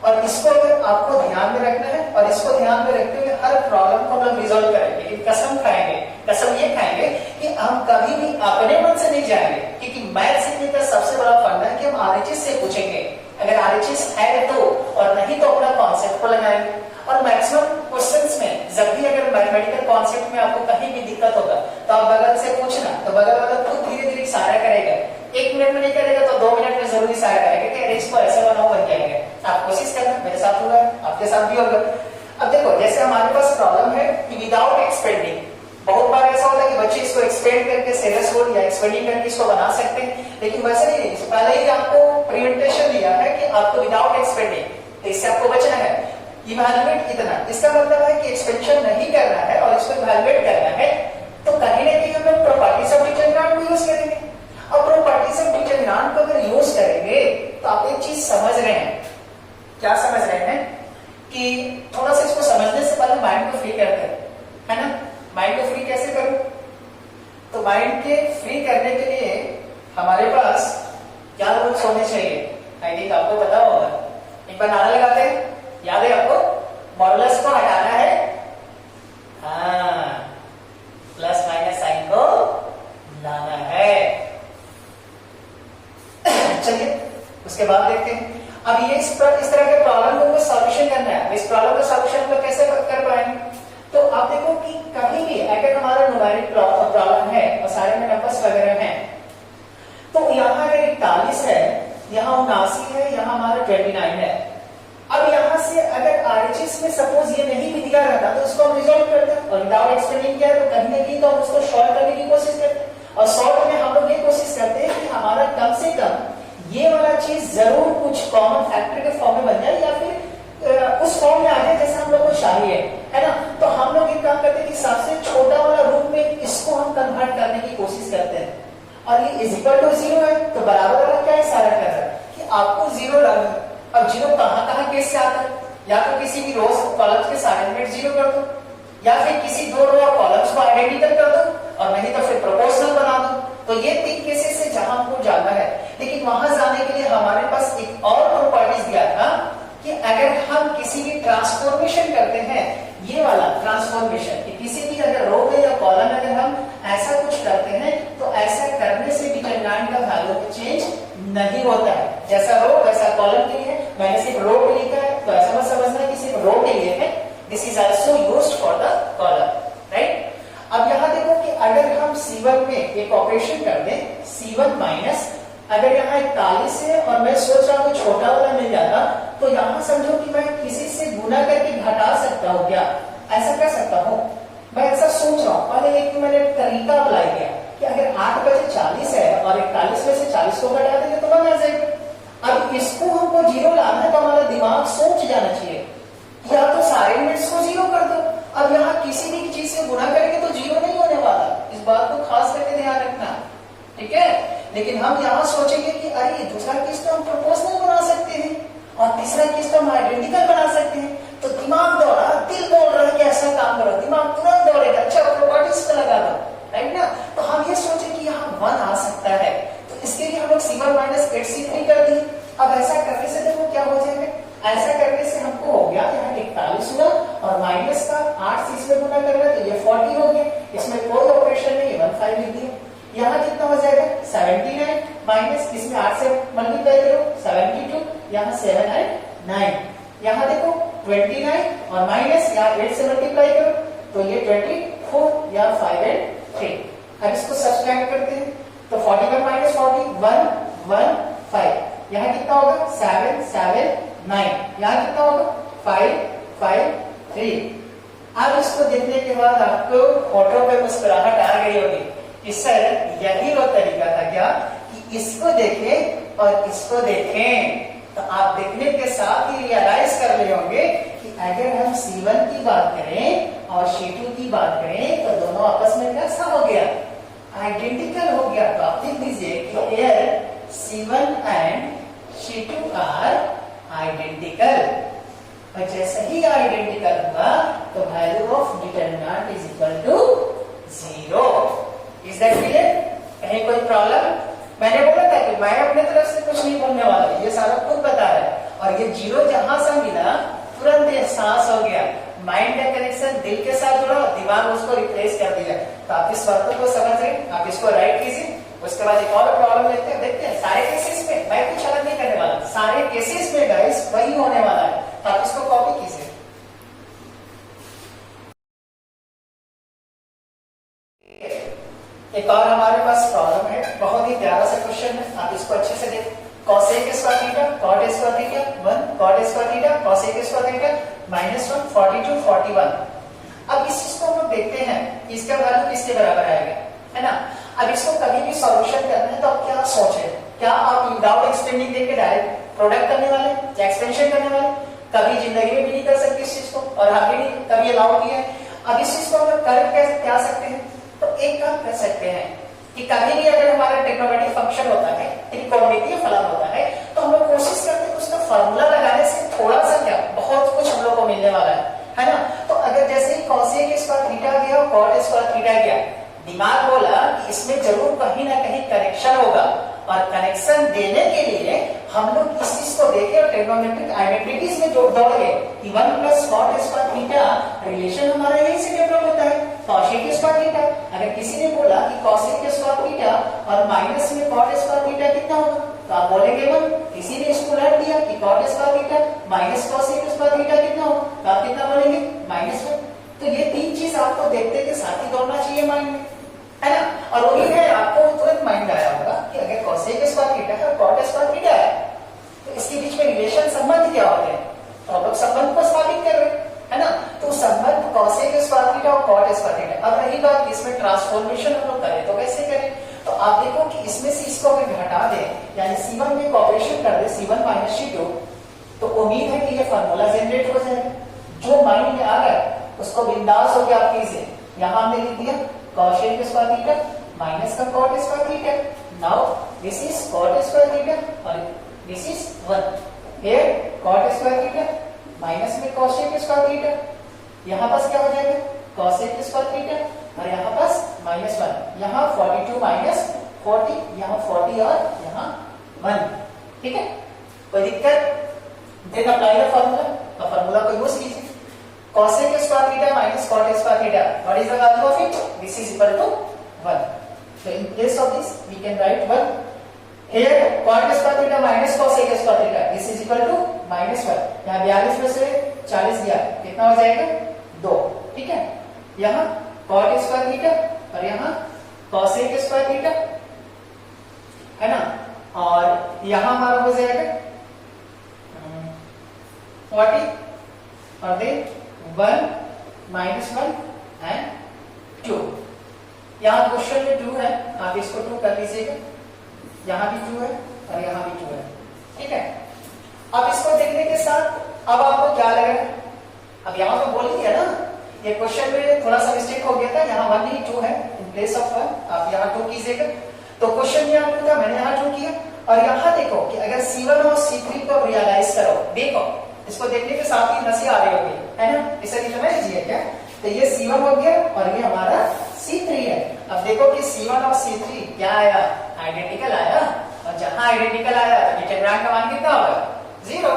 और इसको अगर आपको ध्यान में रखना है और इसको ध्यान में रखते हुए हर प्रॉब्लम को हम रिजॉल्व करेंगे। लेकिन कसम खाएंगे, कसम ये खाएंगे कि हम कभी भी अपने मन से नहीं जाएंगे, क्योंकि मैथ सीखने का सबसे बड़ा फंडा है कि हम आरएचएस से पूछेंगे, अगर आरएचएस है तो, और नहीं तो अपना कॉन्सेप्ट को लगाएंगे। और मैक्सिमम क्वेश्चंस में जब भी अगर मैथमेटिकल कॉन्सेप्ट में आपको कहीं भी दिक्कत होगा तो आप बगल से पूछना, तो बगल वाला खुद धीरे धीरे इशारा करेगा, 1 मिनट में नहीं करेगा तो 2 मिनट में जरूर इशारा करेगा कि अरे इसको ऐसा बनाओ, बन जाएगा। आप कोशिश करना, मेरे साथ हुआ है, आपके साथ भी होगा। अब देखो, जैसे हमारे पास प्रॉब्लम है कि विदाउट एक्सपेंडिंग, बहुत बार ऐसा होता है कि बच्चे इसको एक्सपेंड करके सेलस रोड या एक्सपेंडिंग करके इसको बना सकते हैं, लेकिन वैसे नहीं, पहले ही आपको प्रिवेंटेशन दिया है कि आपको विदाउट एक्सपेंडिंग, तो इससे आपको बचना है। इवैल्यूएट इतना, इसका मतलब है कि एक्सपेंशन नहीं करना है और इसको इवैल्यूएट करना है, तो कहीं ना कहीं हम लोग प्रॉपर्टीज ऑफ डिटरमिनेंट को यूज करेंगे। अब प्रॉपर्टीज ऑफ डिटरमिनेंट को अगर यूज करेंगे तो आप एक चीज समझ रहे हैं, क्या समझ रहे हैं कि थोड़ा सा इसको समझने से पहले माइंड को फ्री करते हैं, है ना। माइंड को फ्री कैसे करूं? तो माइंड के फ्री करने के लिए हमारे पास क्या रूल्स होने चाहिए, आई थिंक आपको पता होगा। एक बार नारा लगाते हैं, याद है आपको? मॉडुलस को हटाना है, हाँ, प्लस माइनस साइन को लाना है। चलिए उसके बाद देखते हैं। अब ये इस तरह के प्रॉब्लम को सॉल्यूशन करना है। इस प्रॉब्लम का सॉल्यूशन को कैसे कर पाएंगे? तो आप देखो कि कभी भी अगर हमारा न्यूमेरिक प्रॉब्लम है और सारे में नंबर्स वगैरह हैं, तो यहाँ अगर 41 है, यहाँ 79 है, यहाँ हमारा 29 है। अब यहाँ से अगर आरएचएस में सपोज ये नहीं भी दिया रहता तो उसको हम रिजॉल्व करते हैं, और विदाउट एक्सपेंडिंग किया तो कहीं ना कहीं तो हम उसको सॉल्व करने की कोशिश करते हैं। और सॉल्व में हम लोग ये कोशिश करते हैं कि हमारा कम से कम ये वाला चीज जरूर कुछ कॉमन फैक्टर के फॉर्म में बन जाए, या फिर उस फॉर्म में आ जाए जैसे हम लोग को चाहिए, है ना। तो हम लोग एक काम करते हैं कि सबसे छोटा वाला रूप में इसको हम कन्वर्ट करने की कोशिश करते हैं, और ये इज इक्वल टू 0 है, तो बराबर वाला क्या इशारा कर रहा है कि आपको 0 लाना है। अब 0 कहां केस से आता है? या तो किसी भी रोज कॉलम्स के सारे एलिमेंट 0 कर दो, या फिर किसी 2 रो और कॉलम्स को आइडेंटिकल कर दो, और नहीं तो फिर प्रोपोर्शनल बना दो। तो ये 3 केसेस से जहां हमको जाना है, लेकिन वहां जाने के लिए हमारे पास एक और प्रॉपर्टीज दिया था कि अगर हम किसी भी ट्रांसफॉर्मेशन करते हैं, ये वाला ट्रांसफॉर्मेशन कि किसी भी अगर रो में या कॉलम में अगर हम ऐसा कुछ करते हैं तो ऐसा करने से डिटरमिनेंट का वैल्यू चेंज नहीं होता है। जैसा रो वैसा कॉलम के लिए है, मैंने सिर्फ रो पे लिखा है तो ऐसा मत समझना कि सिर्फ रो के लिए है, this is also used for the column, right. अब यहाँ देखो कि अगर हम C1 में एक ऑपरेशन कर दें, C1 माइनस, अगर यहाँ 41 है और मैं सोच रहा हूँ छोटा वाला मिल जाता, तो यहाँ समझो कि मैं किसी से गुना करके घटा सकता हूँ क्या? ऐसा कर सकता हूँ, मैं ऐसा सोच रहा हूँ। पहले एक मैंने तरीका अप्लाई किया कि अगर 8 बजे 40 है और 41 में से 40 को घटा देंगे तो 1 आ जाएगा। अब इसको हमको 0 लाना है तो हमारा दिमाग सोच जाना चाहिए, या तो सारे एलिमेंट्स को 0 कर दो। अब यहाँ किसी भी चीज से गुना करेंगे तो 0 नहीं होने वाला, इस बात को खास करके ध्यान रखना, ठीक है। लेकिन हम यहाँ सोचेंगे कि अरे दूसरा केस तो हम प्रोपोर्शनल बना सकते हैं और तीसरा केस तो हम आइडेंटिकल बना सकते हैं, तो दिमाग दौड़ा, दिल बोल रहा है कि ऐसा काम करो, दिमाग तुरंत दौड़ेगा, अच्छा प्रॉपर्टीज पे लगा दो, राइट ना। तो हम ये सोचे कि यहाँ 1 आ सकता है, तो इसके लिए हम लोग C1 माइनस 8C3 कर दिए। अब ऐसा करने से देखो क्या हो जाएगा, ऐसा करने से हमको हो गया यहाँ 41 हुआ और माइनस का 8 से इसमें गुना कर रहा है तो ये 40 हो गया, इसमें कोई ऑपरेशन नहीं, 15 लिख दिया। यहाँ कितना हो जाएगा 79 माइनस इसमें 8 से मल्टीप्लाई करो 72, यहाँ 7 है 9, यहाँ देखो 29 और माइनस यहाँ 8 से मल्टीप्लाई करो तो ये 24 या 5 and 3। अब इसको सब्सट्रैक्ट करते हैं तो 41 माइनस 40 1 1 5, यहाँ कितना होगा 7 7 9, यहाँ कितना होगा 5 5 3। अब इसको देखने के बाद आपको फोटो पे मुस्कुराहट आ गई होगी कि सर यही वो तरीका था क्या कि इसको देखें और इसको देखें, तो आप देखने के साथ ही रियलाइज कर रहे होंगे कि अगर हम C1 की बात करें और C2 की बात करें तो दोनों आपस में कैसा हो गया, आइडेंटिकल हो गया। तो आप लिख दीजिए कि here C1 and C2 are identical, और जैसे ही आइडेंटिकल हुआ तो value of determinant is equal to 0। Is that clear? कहीं कोई प्रॉब्लम? मैंने बोला था कि मैं अपने तरफ से कुछ नहीं बोलने वाला, ये सारा खुद बता रहा है। और ये 0 जहां से मिला तुरंत एहसास हो गया, माइंड का कनेक्शन दिल के साथ जुड़ा, दिमाग उसको रिप्लेस कर दिया। तो आप इस बात को समझ रहे, आप इसको राइट कीजिए। उसके बाद एक और प्रॉब्लम लेते हैं, देखते हैं सारे केसेस में मैं कुछ अलग नहीं करने वाला, सारे केसेस में गाइस वही होने वाला है। तो आप इसको कॉपी कीजिए। एक और हमारे पास प्रॉब्लम है, बहुत ही प्यारा सा क्वेश्चन है, आप इसको अच्छे से देखिए। cosec square theta cot square theta 1 cot square theta cosec square theta -1 42 41। अब इस चीज को हम लोग देखते हैं इसका वैल्यू किसके बराबर आएगा, है ना। अब इसको कभी भी सॉल्यूशन करना है तो आप क्या सोचे, क्या आप विदाउट एक्सपेंडिंग देके डायरेक्ट प्रोडक्ट करने वाले या एक्सपेंशन करने वाले? कभी जिंदगी में भी नहीं कर सकते इस चीज को, और आगे नहीं कभी अलाउ किया है। अब इस चीज को हम लोग कर क्या सकते हैं, तो एक काम कर सकते हैं कि कभी भी अगर हमारा ट्रिग्नोमेट्रिक फंक्शन होता है, त्रिकोणमितीय फलन होता है, तो हम लोग कोशिश करते हैं उसका फार्मूला लगाने से थोड़ा सा क्या बहुत कुछ हम लोग को मिलने वाला है ना। तो अगर जैसे ही cosec स्क्वायर थीटा गया और cot स्क्वायर थीटा गया, दिमाग बोला कि इसमें जरूर कहीं ना कहीं कनेक्शन होगा, और कनेक्शन देने के लिए हम लोग इस चीज को देखें और ट्रिग्नोमेट्रिक आइडेंटिटीज में जोड़ दौड़ गए कि 1 + cot स्क्वायर थीटा रिलेशन हमारा यही से डेवलप होता है cosec स्क्वायर थीटा। अगर किसी ने बोला कि cosec स्क्वायर थीटा और माइनस में cot स्क्वायर थीटा कितना होगा, तो आप बोलेंगे 1। किसी ने इसको रट दिया कि cot square theta minus cosec square theta कितना होगा, तो आप कितना बोलेंगे -1। तो ये तीन चीज आपको देखते के साथ ही दौड़ना चाहिए माइंड में, है ना। और वही है आपको तुरंत माइंड आया होगा कि अगर cosec स्क्वायर थीटा है और cot स्क्वायर थीटा है तो इसके बीच में रिलेशन संबंध क्या होते हैं, तो हम लोग संबंध को स्थापित कर रहे हैं, है ना। तो संबंध cosec स्क्वायर थीटा और cot स्क्वायर थीटा। अब रही बात इसमें ट्रांसफॉर्मेशन हम लोग करें तो कैसे करें, तो आप देखो कि इसमें से इसको अगर घटा दें, यानी C1 में ऑपरेशन कर दे C1 - C2, तो उम्मीद है कि ये फार्मूला जनरेट हो जाएगा। जो माइंड में आ गया उसको बिंदास होकर आप कीजिए। यहाँ हमने लिख दिया cosec स्क्वायर थीटा माइनस का cot square theta. Now this is cot square theta और this is 1। Here cot square theta minus में cosec स्क्वायर थीटा, यहाँ पास क्या हो जाएगा cosec स्क्वायर थीटा, और यहाँ पास -1। यहाँ 42 माइनस 40, यहाँ 40 और यहाँ 1। ठीक है, कोई दिक्कत? Then apply the formula. तो फार्मूला को यूज कीजिए। cosec square theta minus cot square theta, what is the value of it? This is equal to 1। So in place of this we can write 1. Here cot square theta minus cosec square theta, this is equal to -1। यहाँ 42 में से 40 गया, कितना हो जाएगा 2। ठीक है, यहाँ cot स्क्वायर थीटा और यहाँ cosec स्क्वायर थीटा, है ना। और यहाँ हमारा हो जाएगा 40 और देन 1 -1 and 2। यहाँ क्वेश्चन में 2 है, आप इसको 2 कर लीजिएगा। यहाँ भी 2 है और यहाँ भी 2 है। ठीक है, अब इसको देखने के साथ अब आपको क्या लगेगा, अब यहाँ तो बोल दिया ना, ये क्वेश्चन में थोड़ा सा मिस्टेक हो गया था, यहाँ 1 नहीं 2 है, इन प्लेस ऑफ 1 आप यहाँ 2 कीजिएगा। तो क्वेश्चन में आपको था, मैंने यहाँ 2 किया। और यहाँ देखो कि अगर C1 और C3 को रियलाइज करो, देखो इसको देखने के साथ ही हंसी आ रही होगी, है ना। इसे लिखना लीजिए क्या, तो ये C1 हो गया और ये हमारा C3 है। अब देखो कि C1 और C3 क्या आया, आइडेंटिकल आया, और जहां आइडेंटिकल आया डिटरमिनेंट का मान कितना होगा 0।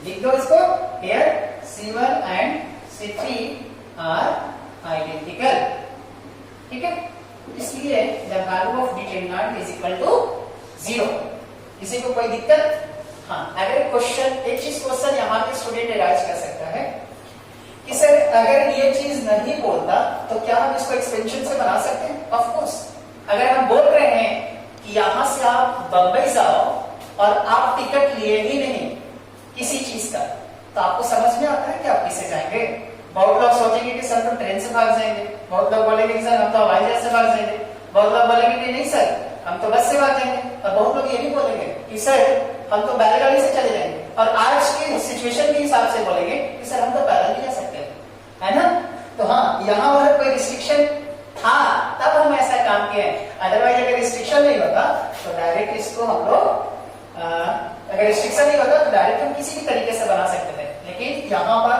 लिख दो इसको, here C1 and C3 are identical. ठीक है, इसलिए the value of determinant is equal to 0। किसी को कोई दिक्कत? हाँ, अगर क्वेश्चन एक चीज क्वेश्चन यहाँ पे स्टूडेंट राइज कर सकता है कि सर अगर ये चीज नहीं बोलता तो क्या हम इसको एक्सपेंशन से बना सकते हैं? Of course. अगर हम बोल रहे हैं कि यहाँ से आप बंबई जाओ और आप टिकट लिए ही नहीं किसी चीज का, तो आपको समझ में आता है कि आप किससे जाएंगे। बहुत लोग सोचेंगे कि सर हम ट्रेन से भाग जाएंगे, बहुत लोग बोलेंगे कि सर हम तो हवाई जहाज से भाग जाएंगे, बहुत लोग बोलेंगे कि नहीं सर हम तो बस से भाग जाएंगे, और बहुत लोग ये भी बोलेंगे कि सर हम तो बैलगाड़ी से चले जाएंगे, और आज के सिचुएशन के हिसाब से बोलेंगे कि सर हम तो पैदल भी जा सकते हैं, है ना। तो हाँ, यहाँ अगर कोई रिस्ट्रिक्शन था तब हम ऐसा काम किए हैं, अदरवाइज अगर रिस्ट्रिक्शन नहीं होता तो डायरेक्ट इसको हम लोग अगर रिस्ट्रिक्शन नहीं होता तो डायरेक्ट हम किसी भी तरीके से बना सकते थे। लेकिन यहाँ पर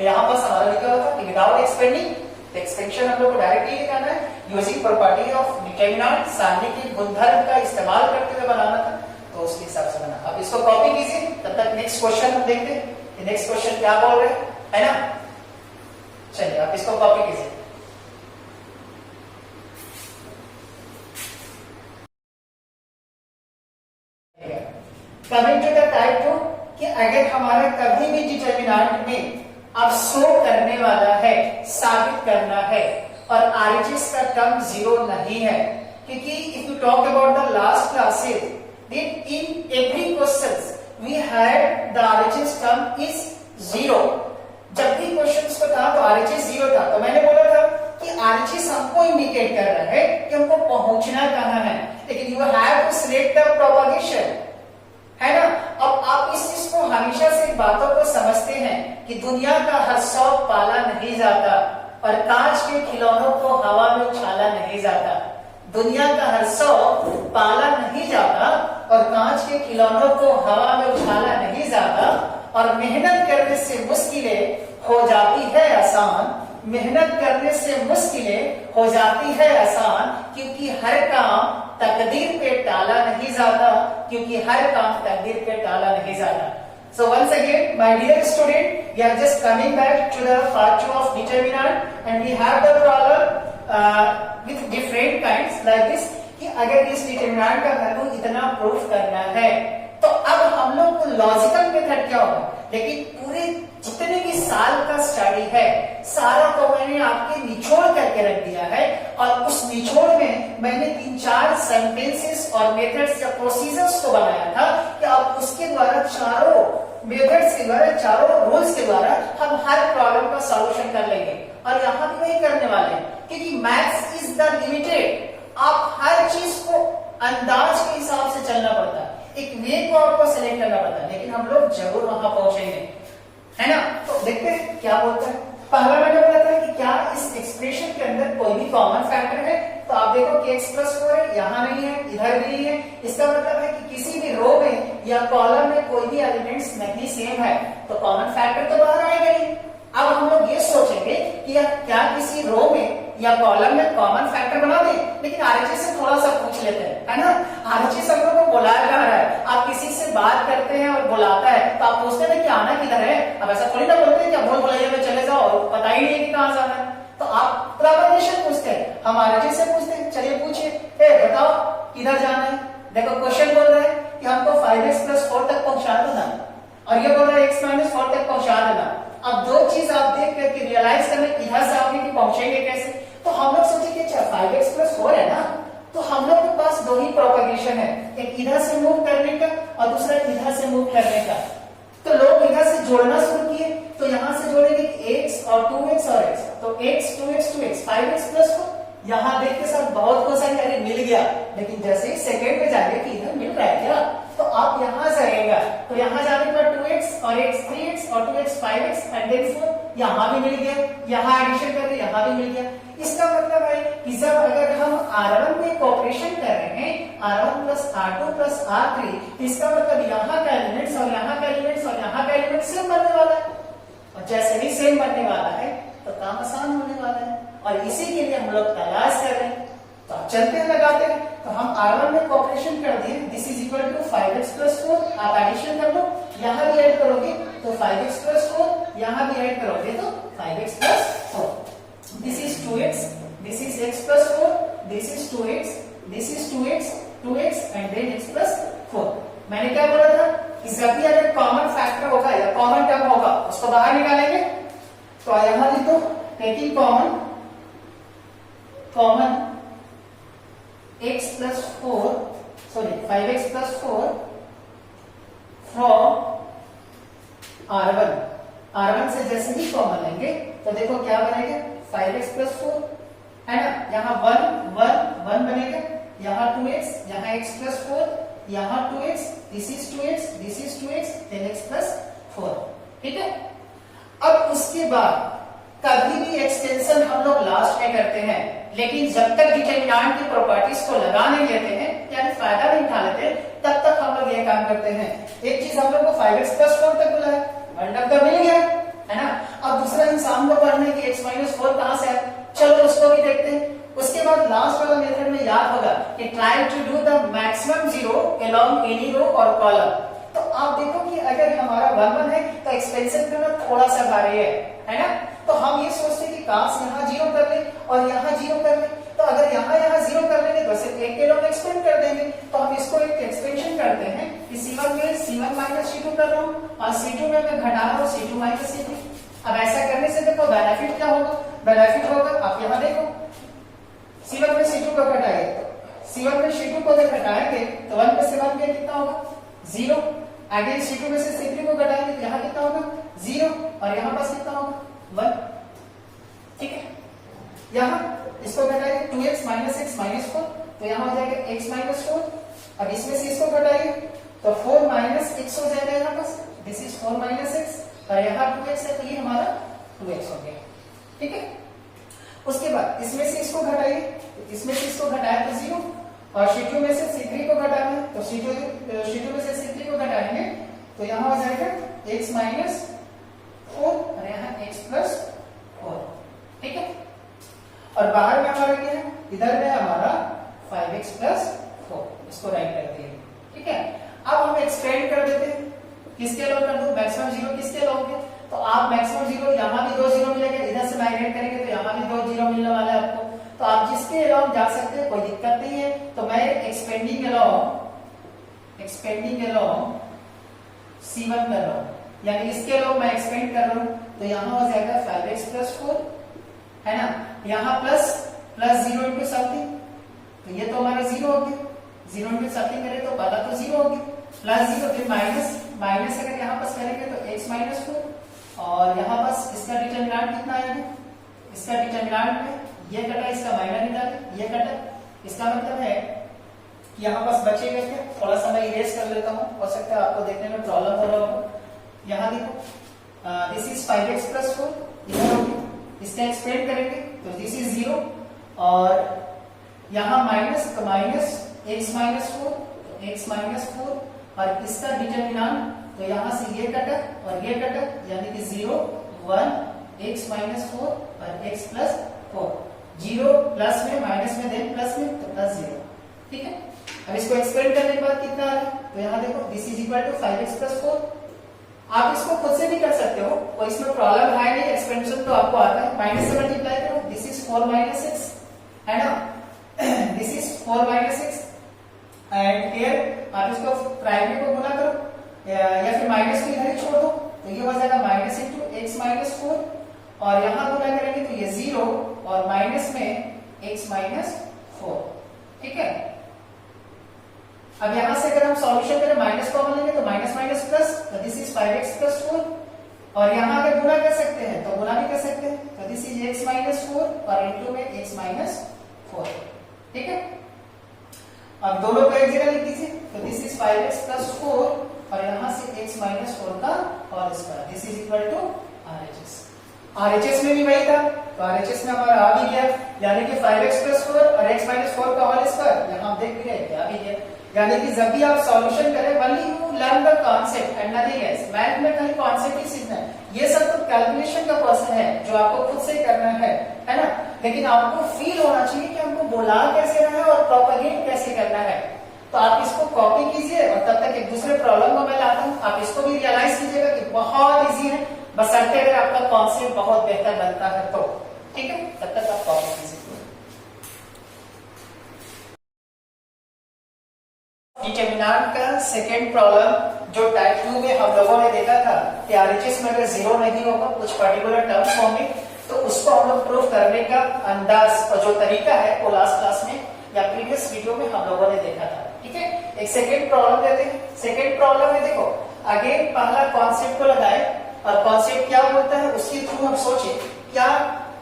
हमारा लिखा हुआ था कि विदाउट एक्सपेंडिंग, तो एक्सपेंशन हम लोग को डायरेक्ट ये करना है, यूजिंग प्रॉपर्टी ऑफ डिटरमिनेंट, सारणी के गुणधर्म का इस्तेमाल करते हुए बनाना था, तो उसके हिसाब से बना। अब इसको कॉपी कीजिए, तब तक नेक्स्ट क्वेश्चन हम देखते हैं। नेक्स्ट क्वेश्चन क्या बोल रहे हैं, है ना। चलिए आप इसको कॉपी कीजिए। कमिंग टू द टाइप 2 कि अगर हमारा कभी भी डिटरमिनेंट में अब शो करने वाला है, साबित करना है, और RHS का टर्म 0 नहीं है, क्योंकि if you talk about the last classes that in every questions we had the RHS term is 0। जब भी क्वेश्चंस को था तो RHS 0 था, तो मैंने बोला था कि RHS हमको इंडिकेट कर रहा है कि हमको पहुंचना कहां है, लेकिन you have to select the propagation, है ना। अब आप इस चीज को हमेशा से बातों को समझते हैं कि दुनिया का हर शौक पाला नहीं जाता और कांच के खिलौनों को हवा में उछाला नहीं जाता। दुनिया का हर शौक पाला नहीं जाता और कांच के खिलौनों को हवा में उछाला नहीं जाता, और मेहनत करने से मुश्किलें हो जाती है आसान, मेहनत करने से मुश्किलें हो जाती है आसान, क्योंकि हर काम तकदीर पे टाला नहीं जाता, क्योंकि हर काम तकदीर पे टाला नहीं जाता। So once again, my dear student, we are just coming back to the part 2 of determinant, and we have the problem with different kinds like this कि अगर इस डिटरमिनेंट का वैल्यू इतना प्रूफ करना है तो अब हम लोग को लॉजिकल मेथड क्या होगा। लेकिन पूरे जितने भी साल का स्टडी है सारा को मैंने आपके निचोड़ करके रख दिया है, और उस निचोड़ में मैंने 3-4 सेंटेंसेस और मेथड्स या प्रोसीजर्स को बनाया था कि अब उसके द्वारा चारों मेथड्स के द्वारा, चारों रूल्स के द्वारा हम हर प्रॉब्लम का सॉल्यूशन कर लेंगे। और यहाँ भी वही करने वाले हैं, क्योंकि मैथ्स इज द लिमिटेड, आप हर चीज को अंदाज के हिसाब से चलना पड़ता है, एक वे को आपको सिलेक्ट करना पड़ता है, लेकिन हम लोग जरूर वहां पहुंचेंगे, है ना। तो देखते हैं क्या बोलता है। पहला मैंने बोला था कि क्या इस एक्सप्रेशन के अंदर कोई भी कॉमन फैक्टर है, तो आप देखो कि x+4 है, यहाँ नहीं है, इधर नहीं है, इसका मतलब है कि किसी भी रो में या कॉलम में कोई भी एलिमेंट्स नहीं सेम है, तो कॉमन फैक्टर तो बाहर आएगा ही। अब हम लोग ये सोचेंगे कि क्या किसी रो में या कॉलम में कॉमन फैक्टर बना दे, लेकिन RHS से थोड़ा सा पूछ लेते हैं, है ना। RHS हम लोग को बुलाया जा रहा है, आप किसी से बात करते हैं और बुलाता है तो आप पूछते हैं कि आना किधर है। अब ऐसा थोड़ी ना बोलते हैं कि भूल भुलैया में चले जाओ और पता ही नहीं है कि कहाँ जाना है, तो आप प्रोपगेशन पूछते हैं, हम RHS से पूछते हैं। चलिए पूछिए, बताओ किधर जाना है। देखो क्वेश्चन बोल रहा है कि हमको 5x+4 तक पहुंचा देना, और ये बोल रहा है x-4 तक पहुंचा देना। अब दो चीज आप देख करके रियलाइज करने इधर से आगे कि पहुंचेंगे कैसे, तो हम लोग सोचे कि 5x+4 है ना, तो हम लोग के पास दो ही प्रोपगेशन है, एक इधर से मूव करने का और दूसरा इधर से मूव करने का। तो लोग इधर से जोड़ना शुरू किए, तो यहां से जोड़ेंगे कि x और 2x और x, तो x 2x 2x 5x+4। यहाँ देख के सर बहुत खुश है, अरे मिल गया, लेकिन जैसे ही सेकेंड में जाएंगे कि इधर मिल रहा है क्या, तो आप यहाँ जाएगा, तो यहाँ जाने के बाद 2x और x 3x और 2x 5x एंड देन 4, यहाँ भी मिल गया, यहाँ एडिशन कर रहे यहाँ भी मिल गया। इसका मतलब है कि जब अगर हम R1 में ऑपरेशन कर रहे हैं R1 + R2 + R3, तो इसका मतलब यहाँ का एलिमेंट्स और यहाँ का एलिमेंट्स और यहाँ का एलिमेंट्स सेम बनने वाला है, और जैसे भी सेम बनने वाला है तो काम आसान होने वाला है, और इसी के लिए हम लोग तलाश कर रहे हैं। तो आप चलते हैं, लगाते हैं, तो हम R1 में ऑपरेशन कर दिए, this is equal to 5x+4, आप एडिशन कर लो, यहाँ भी ऐड करोगे तो 5x प्लस 4, यहाँ भी ऐड करोगे तो 5x plus 4। This is 2x, this is x plus 4, this is 2x, this is 2x, 2x and then x plus 4। मैंने क्या बोला था कि जब भी अगर कॉमन फैक्टर होगा या कॉमन टर्म होगा उसको बाहर निकालेंगे। तो यहां लिखो taking common x plus 4 sorry 5x plus 4 from R1 से जैसे ही कॉमन लेंगे तो देखो क्या बनेगा 5x प्लस 4 है ना, यहाँ 1 बनेगा, यहाँ 2x, यहाँ x प्लस 4, यहाँ 2x, this is 2x, this is 2x, then x plus 4। ठीक है। अब उसके बाद कभी भी एक्सटेंशन हम लोग लास्ट में करते हैं, लेकिन जब तक डिटरमिनेंट की प्रॉपर्टीज को लगा नहीं लेते हैं यानी फायदा नहीं उठा लेते तब तक हम लोग ये काम करते हैं। एक चीज हम लोग को 5x प्लस 4 तक बोला है, वन तो मिल गया है ना। अब दूसरा इंसान को पढ़ने की x माइनस 4 कहां से है, चलो उसको भी देखते हैं। उसके बाद लास्ट वाला मेथड में याद होगा कि try to do the maximum zero along any row और कॉलम। तो आप देखो कि अगर हमारा 1 है तो एक्सपेंशन करना थोड़ा सा भारी है ना। तो हम ये सोचते हैं कि काश यहाँ जीरो कर ले और यहाँ जीरो कर ले, तो अगर यहाँ जीरो कर लेंगे तो सिर्फ एक के लोग एक्सपेंड कर देंगे। तो हम इसको एक एक्सपेंशन करते हैं कि C1 में C1 माइनस C2 कर रहा हूँ और C2 में मैं घटा रहा हूँ C2 माइनस C2। अब ऐसा करने से देखो बेनिफिट क्या होगा, बेनिफिट होगा आप यहाँ देखो C1 में C2 को घटाएंगे, C1 में C2 को घटाएंगे तो 1 में से 1 गया कितना होगा 0। आगे C2 में से C3 को घटाएंगे तो यहाँ कितना होगा 0 और यहाँ पास कितना होगा 1। ठीक है। यहाँ इसको घटाएंगे 2x माइनस x माइनस 4 तो यहाँ हो जाएगा x माइनस 4। अब इसमें से इसको घटाएंगे तो 4 माइनस x हो जाएगा यहाँ पास, दिस इज 4 माइनस x और यहाँ 2x है तो ये हमारा 2x हो गया। ठीक है। उसके बाद इसमें से इसको घटाइए, इसमें से इसको घटाया तो 0 और C2 में से C3 को घटाना है तो C2 में से C3 को घटाएंगे तो यहाँ हो जाएगा x माइनस 4 और यहाँ x प्लस 4। ठीक है। और बाहर में हमारा क्या है, इधर में हमारा 5x प्लस 4, इसको राइट करते हैं। ठीक है। अब हम एक्सपेंड कर देते हैं, किसके अलाउ कर दो, मैक्सिमम जीरो किसके अलाउ के, तो आप मैक्सिमम जीरो यहाँ भी 2 जीरो मिलेगा, इधर से माइग्रेट करेंगे तो यहाँ भी 2 जीरो मिलने वाला है आपको। तो आप जिसके अलाउ जा सकते हैं, कोई दिक्कत नहीं है। तो मैं एक्सपेंडिंग अलाउ C1 कर रहा हूँ, यानी इसके अलाउ मैं एक्सपेंड कर रहा हूँ तो यहाँ हो जाएगा 5x प्लस 4 है ना, यहाँ प्लस 0 इंटू समथिंग तो ये तो हमारा 0 हो गया, 0 इंटू समथिंग करें तो पहला तो 0 हो गया, प्लस 0 फिर माइनस अगर यहाँ पास करेंगे तो x माइनस 4 और यहाँ पास इसका डिटरमिनेंट कितना आएगा, इसका डिटरमिनेंट में ये कटा, इसका माइनस निकाले, ये कटा, इसका मतलब है कि यहाँ पास बचेगा क्या, थोड़ा सा मैं इरेज कर लेता हूँ, हो सकता है आपको देखने में प्रॉब्लम हो रहा होगा। यहाँ देखो दिस इज 5x प्लस 4 इधर होगी, इसका एक्सपेंड करेंगे तो दिस इज 0 और यहाँ माइनस तो माइनस x माइनस 4 तो x माइनस 4 और इसका डिटरमिनेंट तो यहाँ से ये कटक और ये कटक यानी कि 0 1 x माइनस 4 और x प्लस 4, 0 प्लस में माइनस में देन प्लस में तो प्लस 0। ठीक है। अब इसको एक्सपेंड करने के बाद कितना आ रहा है, तो यहाँ देखो this is equal to 5x plus 4। आप इसको खुद से भी कर सकते हो, और इसमें प्रॉब्लम है नहीं, एक्सपेंशन तो आपको आता है। माइनस से मल्टीप्लाई करो, दिस इज 4 माइनस 6 है ना, this is 4 minus 6 and here आप इसको प्राइमरी को गुना करो या फिर माइनस को इधर ही छोड़ दो तो ये हो जाएगा माइनस इंटू x माइनस 4 और यहाँ गुना करेंगे तो ये 0 और माइनस में x माइनस 4। ठीक है। अब यहाँ से अगर हम सॉल्यूशन करें माइनस कॉमन लेंगे तो माइनस माइनस प्लस तो दिस इज 5x प्लस 4 और यहाँ अगर गुना कर सकते हैं तो गुना भी कर सकते हैं तो दिस इज x माइनस 4 और इनटू में x माइनस 4। ठीक है। अब दोनों को एक जगह लिख दीजिए तो दिस इज 5x प्लस 4 और यहाँ से x माइनस 4 का whole square, this is equal to RHS। RHS में भी वही था तो RHS में हमारा आ भी गया, यानी कि 5x प्लस 4 और x माइनस 4 का होल स्क्वायर, यहाँ आप देख भी रहे क्या भी गया। यानी कि जब भी आप सॉल्यूशन करें only you learn the concept and nothing else. Math में खाली कॉन्सेप्ट ही सीखना है, ये सब तो कैलकुलेशन का प्रोसेस है जो आपको खुद से करना है ना। लेकिन आपको फील होना चाहिए कि हमको बोला कैसे रहा है और प्रोपेगेट कैसे करना है। तो आप इसको कॉपी कीजिए और तब तक एक दूसरे प्रॉब्लम को मैं लाता हूँ, आप इसको भी रियलाइज कीजिएगा कि बहुत इजी है, बशर्ते अगर आपका कॉन्सेप्ट बहुत बेहतर बनता है तो। ठीक है, तब तक आप कॉपी कीजिए। डिटरमिनेंट का सेकंड प्रॉब्लम जो टाइप 2 में हम लोगों ने देखा था कि आरएचएस में अगर जीरो नहीं होगा कुछ पर्टिकुलर टर्म्स होंगे, तो उसको हम लोग प्रूव करने का अंदाज और जो तरीका है वो लास्ट क्लास में या प्रीवियस वीडियो में हम लोगों ने देखा था। ठीक है, एक सेकंड प्रॉब्लम लेते हैं। सेकंड प्रॉब्लम में देखो अगेन पहला कॉन्सेप्ट को लगाए और कॉन्सेप्ट क्या बोलता है उसके थ्रू हम सोचे क्या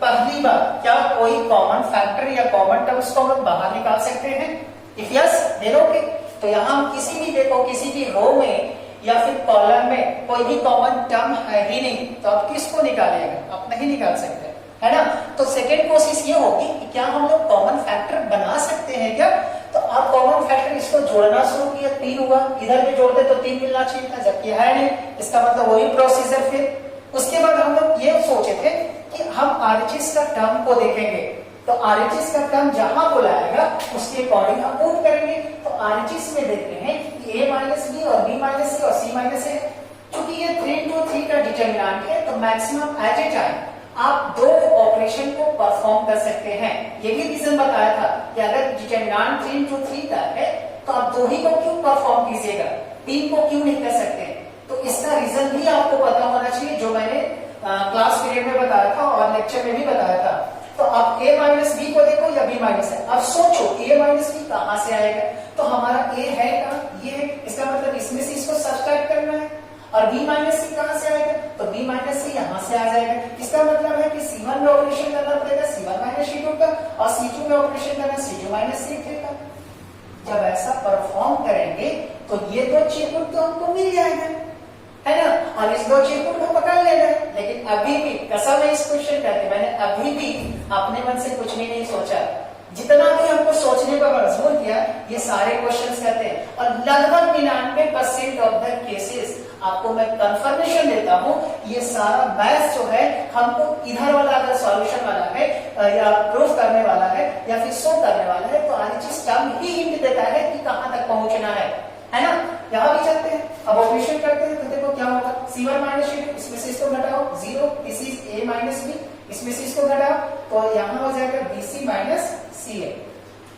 पहली बार क्या कोई कॉमन फैक्टर या कॉमन टर्म्स को हम बाहर निकाल सकते हैं। इफ यस देन ओके, तो यहाँ हम किसी भी देखो किसी भी रो में या फिर कॉलम में कोई भी कॉमन टर्म है ही नहीं, तो आप किसको निकालिएगा, आप नहीं निकाल सकते, है ना। तो सेकेंड कोशिश ये होगी कि क्या हम लोग कॉमन फैक्टर बना सकते हैं क्या। तो आप कॉमन फैक्टर इसको जोड़ना शुरू किया, 3 हुआ, इधर भी जोड़ते तो 3 मिलना चाहिए था, जबकि है नहीं, इसका मतलब वही प्रोसीजर। फिर उसके बाद हम लोग ये सोचे थे कि हम आरएचएस का टर्म को देखेंगे, तो आरएचएस का टर्म जहां बुलाएगा उसके अकॉर्डिंग हम मूव करेंगे। तो आरएचएस में देखते हैं कि a माइनस बी और b माइनस सी और c माइनस ए, क्योंकि ये 3 to 3 का डिटरमिनेंट है, तो मैक्सिमम एट ए टाइम आप 2 ऑपरेशन को परफॉर्म कर सकते हैं। ये भी रीजन बताया था कि अगर डिटरमिनेंट 3 to 3 का है तो आप 2 ही को क्यों परफॉर्म कीजिएगा, 3 को क्यों नहीं कर सकते। तो इसका रीजन भी आपको पता होना चाहिए, जो मैंने क्लास पीरियड में बताया था और लेक्चर में भी बताया था। तो आप a माइनस बी को देखो या b माइनस है, अब सोचो a माइनस बी कहां से आएगा। तो हमारा a है कहां, ये है, इसका मतलब इसमें से इसको सब्ट्रैक्ट करना है। और b माइनस सी कहां से आएगा, तो b माइनस सी यहां से आ जाएगा। इसका मतलब है कि c1 में ऑपरेशन करना पड़ेगा c1 माइनस c2 का, और c2 में ऑपरेशन करना c2 माइनस c3 का। जब ऐसा परफॉर्म करेंगे तो ये दो चिरकुट तो हमको मिल जाएगा, है ना, और इस 2 चिरकुट को पकड़ लेना है। लेकिन अभी भी कसम है इस क्वेश्चन करके मैंने अभी भी अपने मन से कुछ भी नहीं सोचा, जितना भी हमको सोचने पर मजबूर किया ये सारे क्वेश्चंस कहते हैं। और लगभग 99% ऑफ द केसेस आपको मैं कंफर्मेशन देता हूं, ये सारा मैथ्स जो है हमको इधर वाला अगर सॉल्यूशन वाला है या प्रूफ करने वाला है या फिर शो करने वाला है, तो आरएचएस टर्म ही हिंट देता है कि कहां तक पहुंचना है ना। यहां भी चलते हैं, अब ऑपरेशन करते हैं, तो देखो क्या होगा, c1 माइनस c2, इसमें से इसको घटाओ 0, this is a minus b, इसमें से इसको घटाओ तो यहां हो जाएगा bc माइनस ca,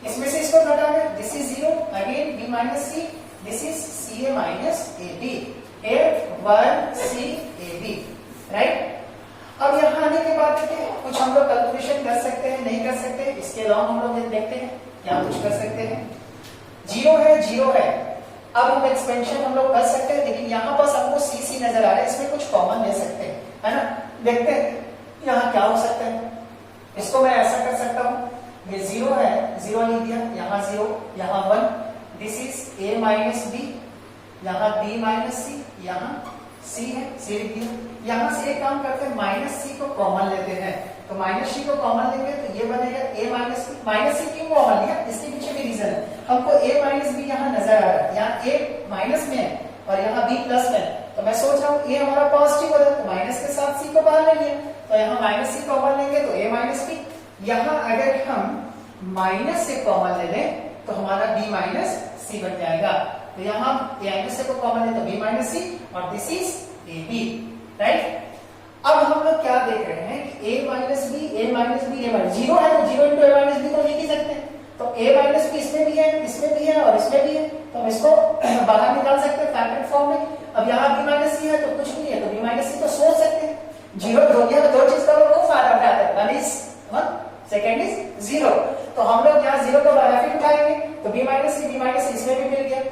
इसमें से इसको घटाओगे this is 0, again b minus c, this is ca minus ab, here 1c ab, right. अब यहां आने के बाद देखिए कुछ हम लोग कैलकुलेशन कर सकते हैं, नहीं कर सकते, इसके अलावा हम लोग देखते हैं क्या कुछ कर सकते हैं। 0 है, अब हम एक्सपेंशन हम लोग कर सकते हैं, लेकिन यहाँ पास हमको सी नजर आ रहा है, इसमें कुछ कॉमन ले सकते हैं, है ना। देखते हैं यहाँ क्या हो सकता है। इसको मैं ऐसा कर सकता हूँ, ये 0 है, 0 लिख दिया, यहाँ 0, यहाँ 1, this is a minus B, यहाँ b माइनस सी, यहाँ c है, c लिख दिया। यहाँ से एक काम करते हैं, माइनस सी को कॉमन लेते हैं, तो माइनस सी को कॉमन लेंगे तो ये बनेगा a माइनस बी। माइनस सी क्यों कॉमन लिया, इसके पीछे भी रीजन है, हमको a माइनस बी यहाँ नजर आ रहा है, यहाँ a माइनस में है और यहाँ b प्लस में है, तो मैं सोच रहा हूँ a हमारा पॉजिटिव हो रहा है, तो माइनस के साथ c को बाहर ले लिया, तो यहाँ माइनस सी कॉमन लेंगे तो a माइनस बी। यहाँ अगर हम माइनस से कॉमन ले लें तो हमारा b माइनस सी बन जाएगा, तो यहाँ a माइनस से को कॉमन ले तो b माइनस सी और दिस इज ab, राइट। अब हम लोग क्या देख रहे हैं कि a minus B, a minus B, a minus 0 है तो 0 इंटू a माइनस बी को लिख ही सकते हैं, तो a माइनस बी इसमें भी है, इसमें भी है और इसमें भी है, तो हम इसको बाहर निकाल सकते हैं फैक्टर फॉर्म में। अब यहाँ b माइनस सी है तो कुछ नहीं है, तो b माइनस सी तो सोच सकते हैं। 0 दो चीज का वो फायदा उठाते हैं, 1 इज 1, सेकेंड इज 0, तो हम लोग यहाँ 0 का बेनिफिट उठाएंगे, तो b माइनस सी इसमें भी मिल गया।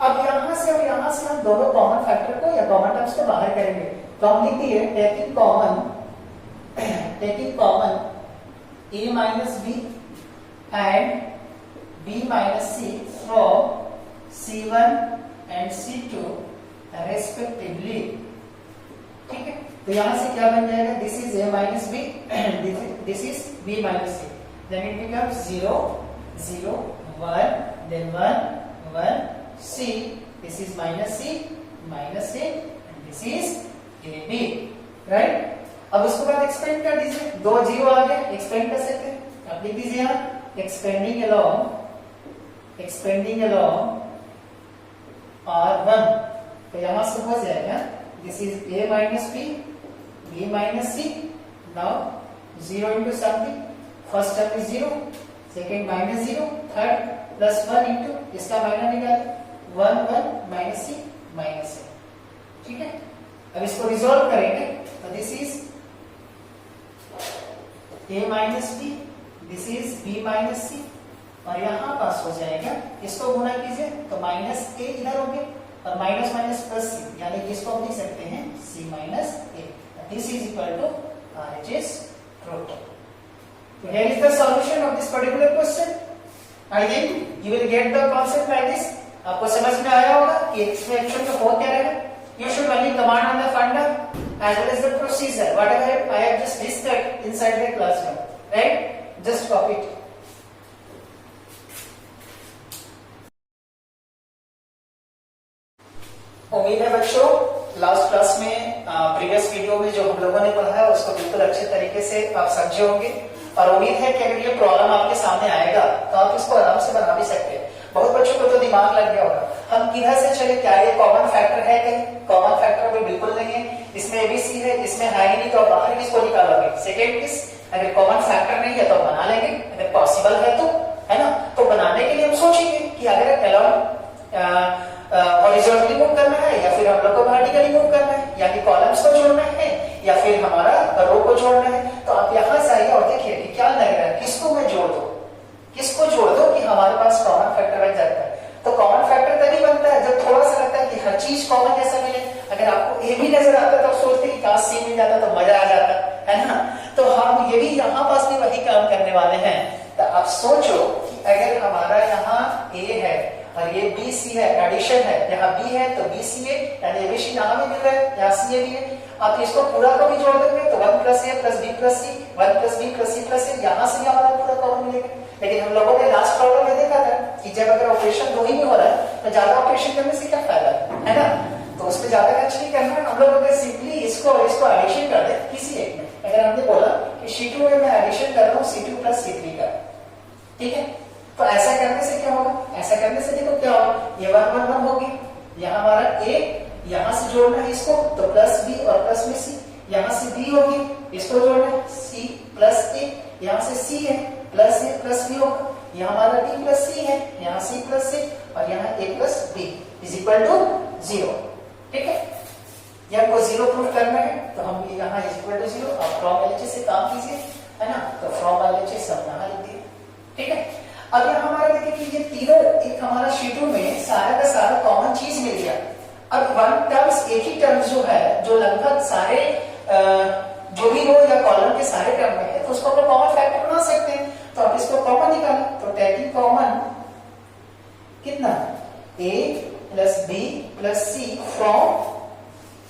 अब यहाँ से और यहाँ से हम दोनों कॉमन फैक्टर को या कॉमन टर्म्स को बाहर करेंगे, तो हम लिख दिए taking common a minus B and b minus C from c1 and c2 respectively, ठीक है। तो यहाँ से क्या बन जाएगा, this is a minus B, this is b minus C, then it becomes 0 0 1 then 1 1 c, this is minus c and this is ab, right। अब उसके बाद एक्सपेंड कर दीजिए, 2 0 आ गया, एक्सपेंड कर सकते हैं, अब लिख दीजिए यहाँ एक्सपेंडिंग along R1, तो यहां से हो जाएगा this is A minus B, B minus C. Now 0 into something, first term is 0, second minus 0, third plus 1 into, इसका माइनस निकाले 1 1 minus C minus A. ठीक है, अब इसको रिजॉल्व करेंगे तो this is A minus B, this is B minus C, और यहां पास हो जाएगा, इसको गुणा कीजिए तो माइनस A इधर हो गया और माइनस माइनस प्लस C, यानी कि इसको हम लिख सकते हैं C minus A. This is equal to RHS truth. So here is the solution of this particular question. I think you will get the concept like this. आपको समझ में आया होगा कि एक्सप्रेशन में हो क्या रहेगा. You should only command on the funda as well as the procedure. Whatever I have just discussed inside the classroom, right? Just copy it. उम्मीद है बच्चों लास्ट क्लास में प्रीवियस वीडियो में जो हम लोगों ने पढ़ा है उसको बिल्कुल अच्छे तरीके से आप समझे होंगे, और उम्मीद है कि अगर ये प्रॉब्लम आपके सामने आएगा तो आप इसको आराम से बना भी सकते हैं. बहुत बच्चों को तो दिमाग लग गया होगा हम किधर से चले, क्या ये कॉमन फैक्टर है? कहीं कॉमन फैक्टर भी बिल्कुल नहीं है. इसमें एबीसी है, इसमें है ही नहीं, तो बाहर किसको निकालोगे? सेकेंड किस? अगर कॉमन फैक्टर नहीं है तो बना लेंगे, अगर पॉसिबल है तो, है ना. तो बनाने के लिए हम सोचेंगे कि अगर अलोंग हॉरिजॉन्टली मूव करना है या फिर हम लोग को वर्टिकली मूव करना है, यानी कॉलम्स को जोड़ना है या फिर हमारा रो को जोड़ना है. तो आप यहां से आइए और देखिए कि क्या लग रहा है, किसको मैं जोड़ दूं, किसको जोड़ दो कि हमारे पास कॉमन फैक्टर बन जाता है. तो कॉमन फैक्टर तभी बनता है जब थोड़ा सा लगता है कि हर चीज कॉमन जैसा मिले. अगर आपको ए भी नजर आता तो सोचते कि काश सी मिल जाता तो मजा आ जाता, है ना. तो हम ये भी यहाँ पास भी वही काम करने वाले हैं. तो आप सोचो कि अगर हमारा यहाँ ए है और ये बी सी है, एडिशन है, यहाँ बी है तो बी सी ए, यानी एबीसी यहाँ भी मिल रहा है, यहाँ सी ए भी है. आप इसको पूरा को भी जोड़ देंगे तो 1 plus a plus b plus c, 1 plus b plus c plus a, यहाँ से भी हमारा पूरा कॉमन मिलेगा. लेकिन हम लोगों ने लास्ट प्रॉब्लम में देखा था कि जब अगर ऑपरेशन दो ही में हो रहा है तो ज्यादा ऑपरेशन करने से क्या फायदा है ना. तो उसमें ज्यादा खर्च नहीं करना है. हम लोग अगर सिंपली इसको और इसको एडिशन कर दे किसी एक में, अगर हमने बोला कि C2 में मैं एडिशन कर रहा हूँ C2 प्लस C3 का, ठीक है, तो ऐसा करने से क्या होगा? ऐसा करने से देखो क्या होगा, ये 1 1 1 होगी, यहाँ हमारा A, यहाँ से जोड़ना है इसको तो प्लस B और प्लस में C, यहाँ से B होगी, इसको जोड़ना है C प्लस A, यहाँ से C है प्लस A प्लस B होगा, यहाँ हमारा D प्लस C है, यहाँ C प्लस A और यहाँ A plus B is equal to 0. ठीक है, ये हमको 0 प्रूफ करना है तो हम यहाँ इज इक्वल टू 0. आप फ्रॉम एलएचएस से काम कीजिए, है ना. तो फ्रॉम एलएचएस हम यहाँ लिख दिए. ठीक है, अब यहाँ हमारा देखिए कि ये तीनों एक हमारा शीटों में सारा का सारा कॉमन चीज मिल गया. अब वन टर्म्स, एक ही टर्म्स जो है जो लगभग सारे जो भी रो या कॉलम के सारे टर्म में है तो उसको हम कॉमन फैक्टर बना सकते हैं. तो आप इसको कॉमन निकालें तो टेकिंग कॉमन कितना a plus b plus c from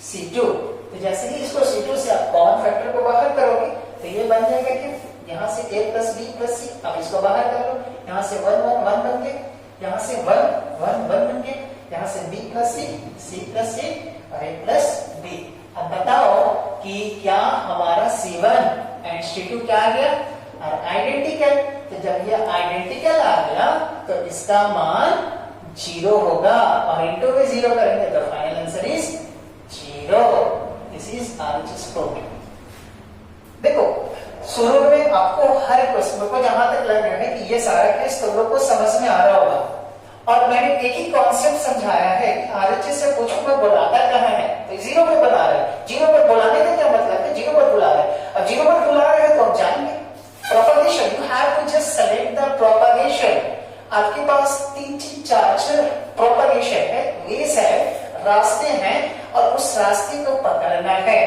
C2. तो जैसे ही इसको C2 से आप कॉमन फैक्टर को बाहर करोगे तो ये बन जाएगा कि यहाँ से a plus b plus c, अब इसको बाहर कर लो, यहाँ से 1 1 1 बन गए, यहाँ से 1 1 1 बन गए, यहाँ से b plus c plus a और a प्लस b. अब बताओ कि क्या हमारा C1 एंड C2 क्या आ गया? आइडेंटिकल. तो जब ये आइडेंटिकल आ गया तो इसका मान 0 होगा और इनटू में 0 करेंगे तो final answer is 0. This is RHS proof. देखो शुरू में आपको हर क्वेश्चन को जहां तक लग रहा है कि ये सारा केस तुम लोग को समझ में आ रहा होगा, और मैंने एक ही कॉन्सेप्ट समझाया है कि आरएचएस से पूछो मैं बुलाता कहाँ है, तो 0 पर बुला रहे हैं. 0 पर बुलाने का क्या मतलब है? 0 पर बुला रहे हैं. अब 0 पर बुला रहे हैं तो हम जाएंगे propagation. You have to just select the propagation. आपके पास 3 4 प्रोपगेशन है, वेज है, रास्ते हैं और उस रास्ते को पकड़ना है.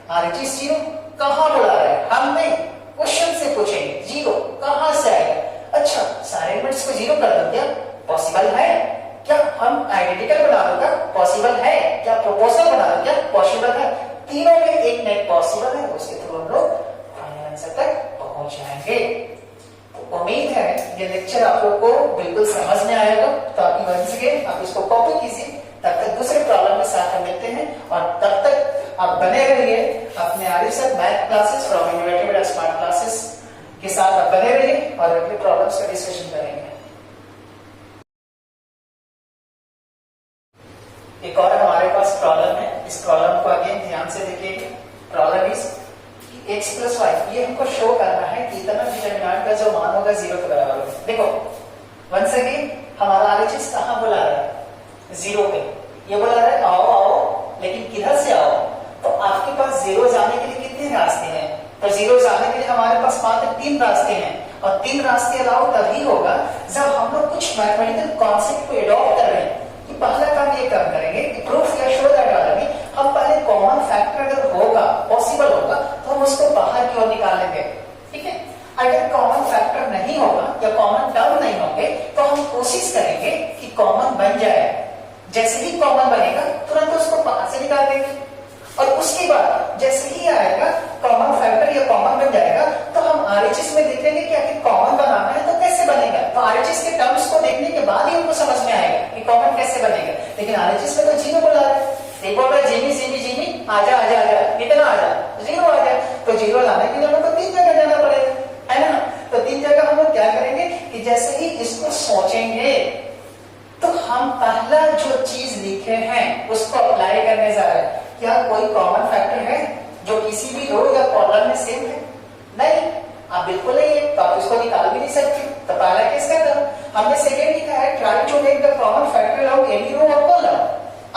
आरएचएस 0 कहाँ बुला रहे हैं? हम नहीं, क्वेश्चन से पूछेंगे 0 कहाँ से आएगा. अच्छा सारे एलिमेंट्स को 0 कर दो, क्या पॉसिबल है? क्या हम आइडेंटिकल बना दो? क्या पॉसिबल है? क्या प्रोपोर्शनल बना दो? क्या पॉसिबल है? तीनों में एक नहीं पॉसिबल है, उसके थ्रू हम लोग फाइनल आंसर तक पहुंच जाएंगे. तो उम्मीद है ये लेक्चर आप लोग को बिल्कुल समझ में आएगा. तो आपकी मर्जी से आप इसको कॉपी कीजिए. तब तक दूसरे प्रॉब्लम के साथ हम मिलते हैं और तब तक आप बने रहिए अपने Arif math classes from innovative smart classes के साथ. आप बने रहिए और अगले प्रॉब्लम्स का डिस्कशन करेंगे. प्रॉब्लम को अगेन ध्यान से देखिए। Problem is x plus Y, ये हमको शो करना है कि इतना डिटरमिनेंट का जो मान होगा 0 के बराबर होगा। देखो वंस अगेन हमारा RHS कहाँ बुला रहा है? 0 पे। ये बुला रहा है आओ आओ, लेकिन किधर से आओ? तो आपके पास 0 जाने के लिए कितने रास्ते हैं? तो 0 जाने के लिए हमारे पास मात्र 3 रास्ते हैं, और 3 रास्ते अलाउ तभी होगा जब हम लोग कुछ मैथमेटिकल कॉन्सेप्ट को एडॉप्ट कर रहे हैं। कि पहला काम ये काम करेंगे कि प्रूफ या शो दैट वाला भी हम पहले कॉमन फैक्टर अगर होगा, पॉसिबल होगा, तो हम उसको बाहर की ओर निकालेंगे। ठीक है, अगर कॉमन फैक्टर नहीं होगा या कॉमन टर्म नहीं होंगे तो हम कोशिश करेंगे कि कॉमन बन जाए। जैसे ही कॉमन बनेगा तुरंत उसको बाहर से निकाल देंगे, और उसके बाद जैसे ही आएगा कॉमन फैक्टर या कॉमन बन जाएगा तो हम RHS में देखेंगे कि आखिर कॉमन बनाना है तो कैसे बनेगा। तो RHS के टर्म्स को देखने के बाद ही हमको समझ में आएगा कि कॉमन कैसे बनेगा। लेकिन RHS में तो 0 बुला रहा है, एक बोल रहा है जिमी जिमी जिमी आजा आजा आजा, कितना आजा? 0 आ जाए। तो 0 लाने के लिए हमको 3 जगह जाना पड़ेगा, है ना? तो 3 जगह हम लोग क्या करेंगे कि जैसे ही इसको सोचेंगे तो हम पहला जो चीज लिखे हैं उसको अप्लाई करने जा रहे हैं। क्या कोई कॉमन फैक्टर है जो किसी भी रो या कॉलम में सेम है? नहीं, आप बिल्कुल नहीं है, तो आप इसको निकाल भी नहीं सकते। तो पहला केस क्या था? हमने सेकेंड लिखा है try to make the common factor of any row और कॉलम।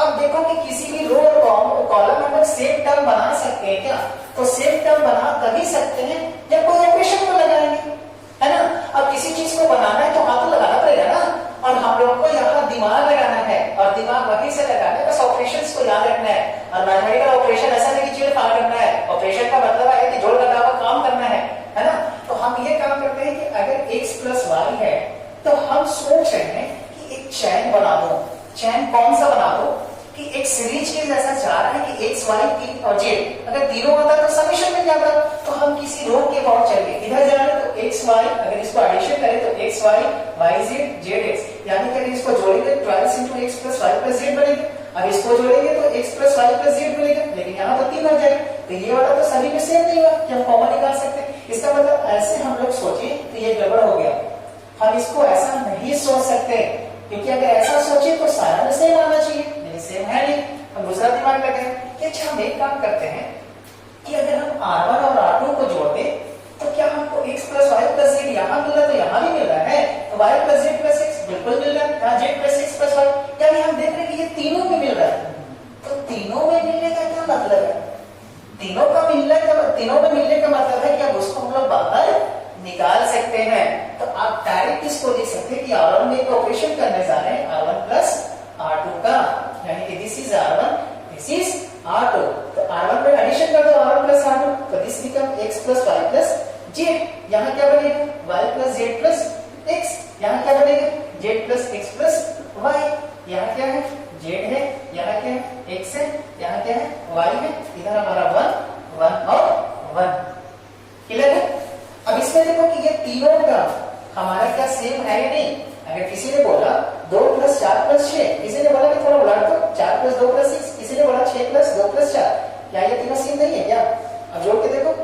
अब देखो कि किसी भी रो और कॉलम में सेम टर्म बना सकते हैं क्या? तो सेम टर्म बना तभी सकते हैं जब कोई ऑपरेशन को लगाएंगे, है ना? अब किसी चीज को बनाना है तो हाथ तो लगाना पड़ेगा ना, और हम लोग को यहाँ दिमाग लगाना है, और दिमाग वहीं से लगाना है, बस ऑपरेशंस को याद रखना है। और मैथमेटिकल ऑपरेशन ऐसा नहीं कि चीड़ फाड़ करना है, ऑपरेशन का मतलब है कि जोड़ घटाव काम करना है ना? तो हम ये काम करते हैं कि अगर x प्लस वाई है तो हम सोच रहे हैं कि एक चैन बना दो। चैन कौन सा बना दो कि एक सीरीज के जैसा जा रहा है कि x y t और z, अगर तीनों होता तो समीशन मिल जाता। तो हम किसी रो के बहुत चले इधर जा रहे तो x y, अगर इसको एडिशन करें तो x y y z z x, यानी कि अगर इसको जोड़ेंगे 12 into x plus y plus z बनेगा। अब इसको जोड़ेंगे तो x plus y plus z मिलेगा, लेकिन यहाँ तो 3 हो जाएगा। तो ये वाला तो सभी में सेम नहीं हुआ कि हम कॉमन निकाल सकते। इसका मतलब ऐसे हम लोग सोचे तो ये गड़बड़ हो गया। हम इसको ऐसा नहीं सोच सकते, क्योंकि अगर ऐसा सोचे तो सारा में सेम आना चाहिए, लेकिन सेम है नहीं। हम दूसरा दिमाग लगे कि अच्छा हम एक काम करते हैं कि अगर हम R1 और R2 को जोड़ दें तो क्या हमको x plus y plus z यहाँ मिल रहा है तो यहाँ भी मिल रहा है, तो y plus z plus x बिल्कुल मिल रहा है, यहाँ z plus x plus y, यानी हम देख रहे हैं कि ये तीनों में मिल रहा है। तो तीनों में मिलने का क्या मतलब है? तीनों में मिलने का मतलब है कि अब उसको हम लोग बाहर निकाल सकते हैं। तो आप डायरेक्ट इसको लिख सकते हैं कि R1 में एक ऑपरेशन करने जा रहे हैं R1 plus R2 का, यानी कि this is R1 this is R2। तो R1 में एडिशन कर दो R1 plus R2, तो this become x plus y plus z। यहाँ क्या बनेगा? y plus z plus x। यहाँ क्या बनेगा? z plus x plus y। यहाँ क्या है? z है, यहाँ क्या है? x है, यहाँ क्या है? y है, इधर हमारा 1 1 और 1। क्लियर है? अब इसमें देखो कि ये तीनों का हमारा क्या सेम है या नहीं। अगर किसी ने बोला 2 plus 4 plus 6, किसी ने बोला कि थोड़ा उलट दो 4 plus 2 plus 6, किसी ने बोला 6 plus 2 plus 4, क्या ये तीनों सेम नहीं है क्या? अब जोड़ के देखो